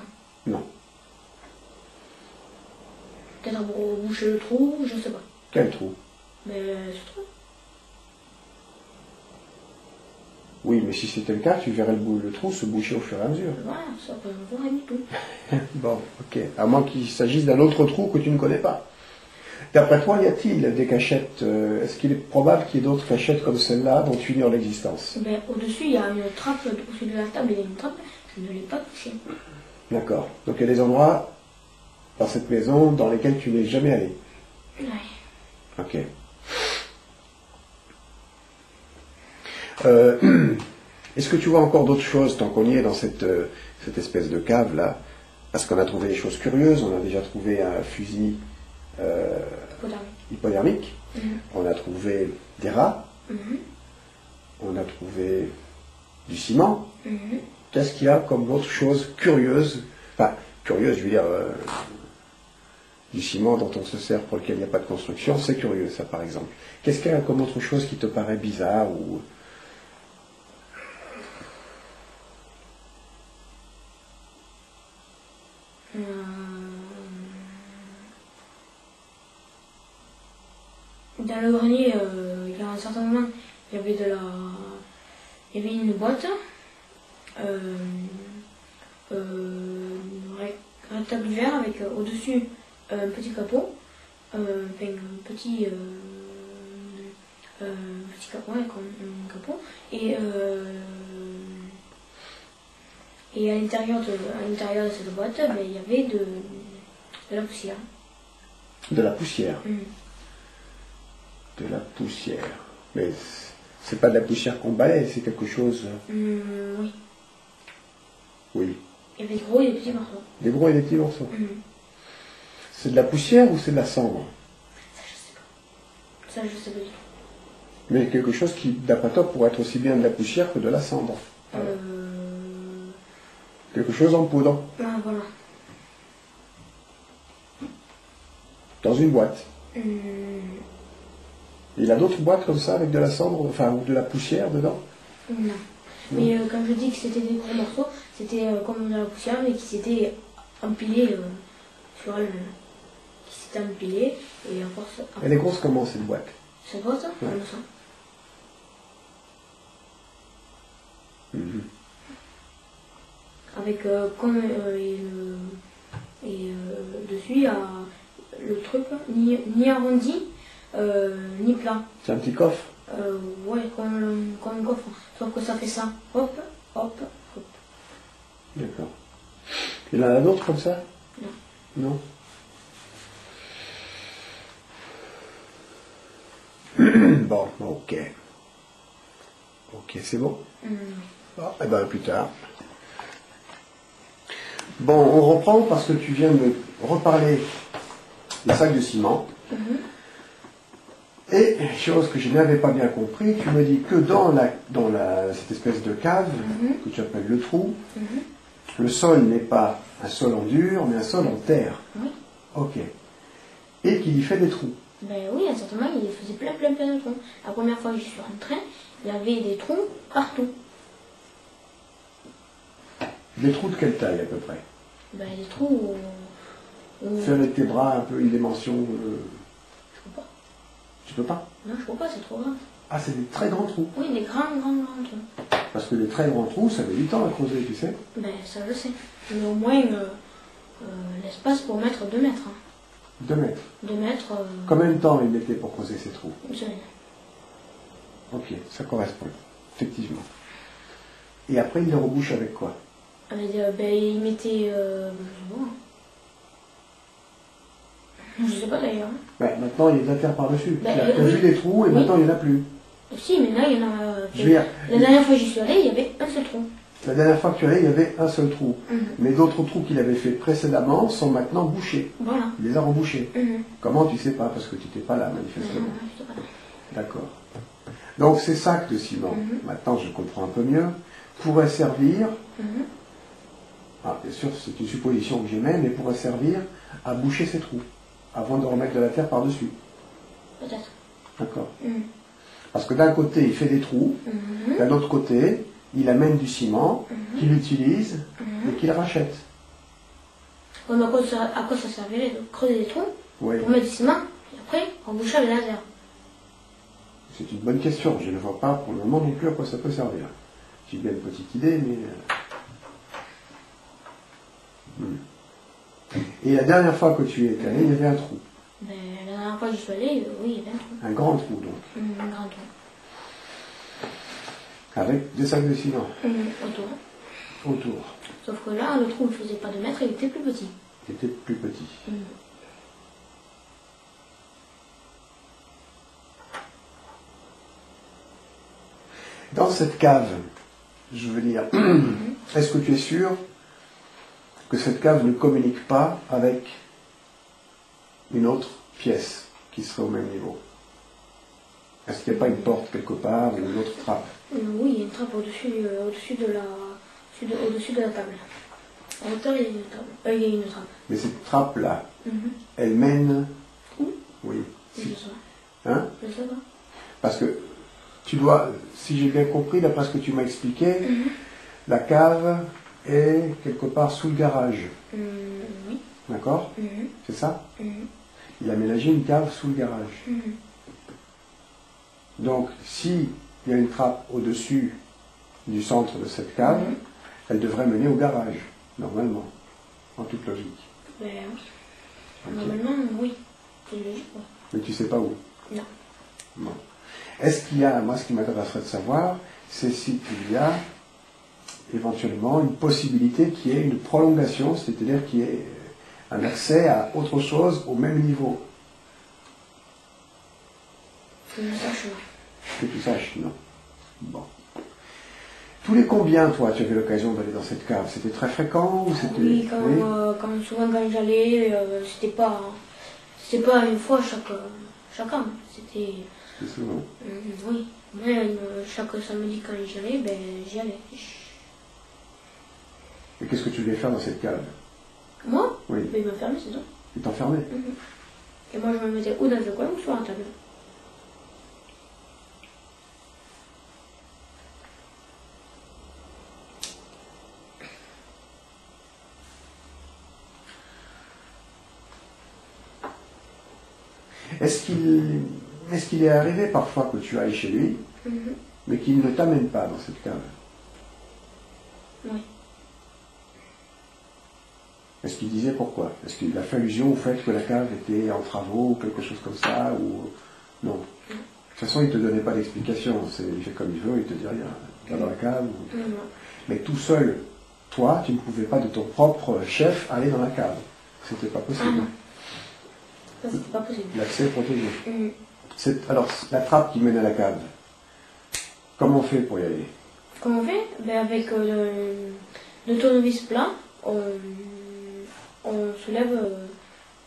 Non. Peut-être pour boucher le trou, je ne sais pas. Quel trou? Mais ce trou. Oui, mais si c'était le cas, tu verrais le trou se boucher au fur et à mesure. Voilà, ça peut ne rien du tout. Bon, ok. À moins qu'il s'agisse d'un autre trou que tu ne connais pas. D'après toi, y a-t-il des cachettes est-ce qu'il est probable qu'il y ait d'autres cachettes comme celle-là dont tu ignores l'existence? Ben, au-dessus, il y a une trappe, au-dessus de la table, il y a une trappe, je ne l'ai pas touchée. D'accord. Donc il y a des endroits dans cette maison dans lesquels tu n'es jamais allé. Oui. Ok. Est-ce que tu vois encore d'autres choses tant qu'on y est dans cette espèce de cave-là? Parce qu'on a trouvé des choses curieuses, on a déjà trouvé un fusil hypodermique, on a trouvé des rats, on a trouvé du ciment. Qu'est-ce qu'il y a comme autre chose curieuse? Enfin, curieuse, je veux dire, du ciment dont on se sert pour lequel il n'y a pas de construction, c'est curieux ça par exemple. Qu'est-ce qu'il y a comme autre chose qui te paraît bizarre ou... Dans le grenier, il y a un certain moment, il y avait une boîte, rectangulaire avec au-dessus un petit capot, petit capot avec un capot, et à l'intérieur de cette boîte, ben, il y avait de la poussière. De la poussière. De la poussière. Mais c'est pas de la poussière qu'on balaye, c'est quelque chose... Oui. Oui. Il y avait des gros et des petits morceaux. Des gros et des petits morceaux. C'est de la poussière ou c'est de la cendre? Ça, je sais pas du tout. Mais quelque chose qui, d'après toi, pourrait être aussi bien de la poussière que de la cendre. Quelque chose en poudre. Ah, voilà. Dans une boîte. Il a d'autres boîtes comme ça avec de la cendre, enfin, ou de la poussière dedans? Non. Mais quand je dis que c'était des gros morceaux, c'était comme de la poussière, mais qui s'était empilé sur elle-même. Qui s'était empilé, et à force... Elle est grosse comment, cette boîte? C'est grosse, ça? Comme ça. Avec, comme... dessus, il y a le truc, ni arrondi, ni plat. C'est un petit coffre? Ouais, comme un coffre. Sauf que ça fait ça. Hop, hop, hop. D'accord. Il y en a d'autres comme ça? Non. Non? Bon, ok. Ok, c'est bon? Bon, et bien plus tard. Bon, on reprend parce que tu viens de me reparler des sacs de ciment. Et, chose que je n'avais pas bien compris, tu me dis que dans cette espèce de cave, que tu appelles le trou, le sol n'est pas un sol en dur, mais un sol en terre. Oui. Ok. Et qu'il y fait des trous. Ben oui, à un certain moment, il faisait plein de trous. La première fois que je suis rentrée, il y avait des trous partout. Des trous de quelle taille à peu près? Ben, des trous Fais avec tes bras un peu une dimension. Je peux pas. Tu peux pas? Non, je peux pas, c'est trop grand. Ah, c'est des très grands trous. Oui, des grands trous. Parce que les très grands trous, ça met du temps à creuser, tu sais. Ben, ça je sais. Mais au moins, l'espace pour mettre 2 mètres. Hein. 2 mètres. 2 mètres. Combien de temps il mettait pour creuser ces trous? Une semaine. Ok, ça correspond, effectivement. Et après, il les rebouche avec quoi? Avec, ben, il mettait. Je sais pas d'ailleurs. Ben, maintenant, il y a de la terre par-dessus. Ben, Tu as vu des trous et maintenant, il n'y en a plus. Si, mais là, il y en a. Je veux dire, La dernière fois que j'y suis allée, il y avait un seul trou. la dernière fois que tu es allé, il y avait un seul trou. Mhm. Mais d'autres trous qu'il avait fait précédemment sont maintenant bouchés. Voilà. Il les a rebouchés. Mhm. Comment tu sais pas? Parce que tu n'étais pas là, manifestement. Non, je sais pas. D'accord. Donc ces sacs de ciment, maintenant je comprends un peu mieux, pourraient servir, bien sûr c'est une supposition que j'émets, mais pourraient servir à boucher ces trous, avant de remettre de la terre par-dessus. Peut-être. D'accord. Parce que d'un côté il fait des trous, d'un autre côté il amène du ciment, qu'il utilise et qu'il rachète. Ouais, mais à quoi ça servirait de creuser des trous Oui. pour mettre du ciment et après emboucher avec la terre? C'est une bonne question. Je ne vois pas pour le moment non plus à quoi ça peut servir. J'ai bien une petite idée, mais... Et la dernière fois que tu es allé, il y avait un trou. Ben, la dernière fois que j'y suis allée, oui, il y avait un trou. Un grand trou, donc. Un grand trou. Avec des sacs de ciment. Autour. Autour. Sauf que là, le trou ne faisait pas 2 mètres, il était plus petit. Il était plus petit. Dans cette cave, je veux dire, est-ce que tu es sûr que cette cave ne communique pas avec une autre pièce qui serait au même niveau? Est-ce qu'il n'y a pas une porte quelque part ou une autre trappe? Oui, il y a une trappe au-dessus de la table. En hauteur, il y a une table. Il y a une trappe. Mais cette trappe-là, elle mène Où? Oui. Je sais pas. Hein? Je sais pas. Parce que tu dois, si j'ai bien compris, d'après ce que tu m'as expliqué, la cave est quelque part sous le garage. Oui. D'accord? C'est ça? Il a aménagé une cave sous le garage. Donc, s'il y a une trappe au-dessus du centre de cette cave, elle devrait mener au garage, normalement, en toute logique. Ben, Ok. normalement, oui. C'est logique, quoi. Mais tu sais pas où. Non. Bon. Est-ce qu'il y a, moi ce qui m'intéresserait de savoir, c'est s'il y a éventuellement une possibilité qu'il y ait une prolongation, c'est-à-dire qu'il y ait un accès à autre chose au même niveau. Que je sache, non. Que tu saches, non. Bon. Tous les combien, toi, tu avais l'occasion d'aller dans cette cave? C'était très fréquent ou c'était... Oui, souvent quand j'allais, c'était pas une fois chaque an. C'était... C'est souvent. Oui. Mais chaque samedi quand j'y allais, ben j'y allais. Et qu'est-ce que tu voulais faire dans cette cave? Moi? Oui. Ben, il m'enfermait, c'est tout. Tu t'enfermais? Et moi je me mettais ou dans le coin ou sur la table. Est-ce qu'il est arrivé parfois que tu ailles chez lui, mais qu'il ne t'amène pas dans cette cave? Oui. Est-ce qu'il disait pourquoi? Est-ce qu'il a fait allusion au fait que la cave était en travaux ou quelque chose comme ça ou... Non. De toute façon, il ne te donnait pas d'explication. Il fait comme il veut, il te dit rien. Va dans la cave. Ou... Mais tout seul, toi, tu ne pouvais pas de ton propre chef aller dans la cave. C'était pas possible. Ça, c'était pas possible. L'accès est protégé. Alors, la trappe qui mène à la cave, comment on fait pour y aller? Comment on fait? Ben, avec le tournevis plat, on soulève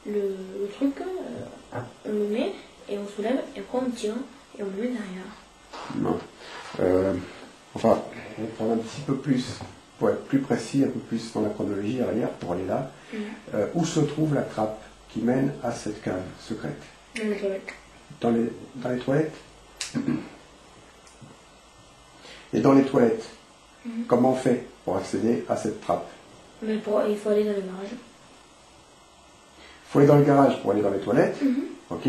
le truc, on le met, et on soulève, et après on tire, et on le met derrière. Non. Enfin, on va prendre un petit peu plus, pour être plus précis, un peu plus dans la chronologie arrière, pour aller là. Où se trouve la trappe qui mène à cette cave secrète? Dans les toilettes. Dans les toilettes? Et dans les toilettes, Comment on fait pour accéder à cette trappe? Mais il faut aller dans le garage. Il faut aller dans le garage pour aller dans les toilettes. Ok.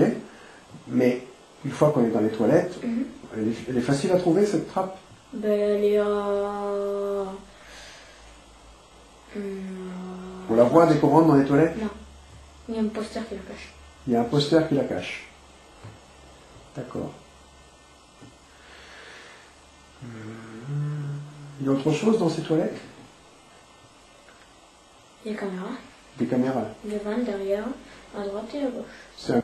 Mais une fois qu'on est dans les toilettes, elle est facile à trouver cette trappe? Ben, elle est à... On la voit dès qu'on rentre dans les toilettes? Non. Il y a un poster qui la cache. Il y a un poster qui la cache. D'accord. Il y a autre chose dans ces toilettes? Il y a des caméras. Des caméras. Devant, derrière, à droite et à gauche. C'est un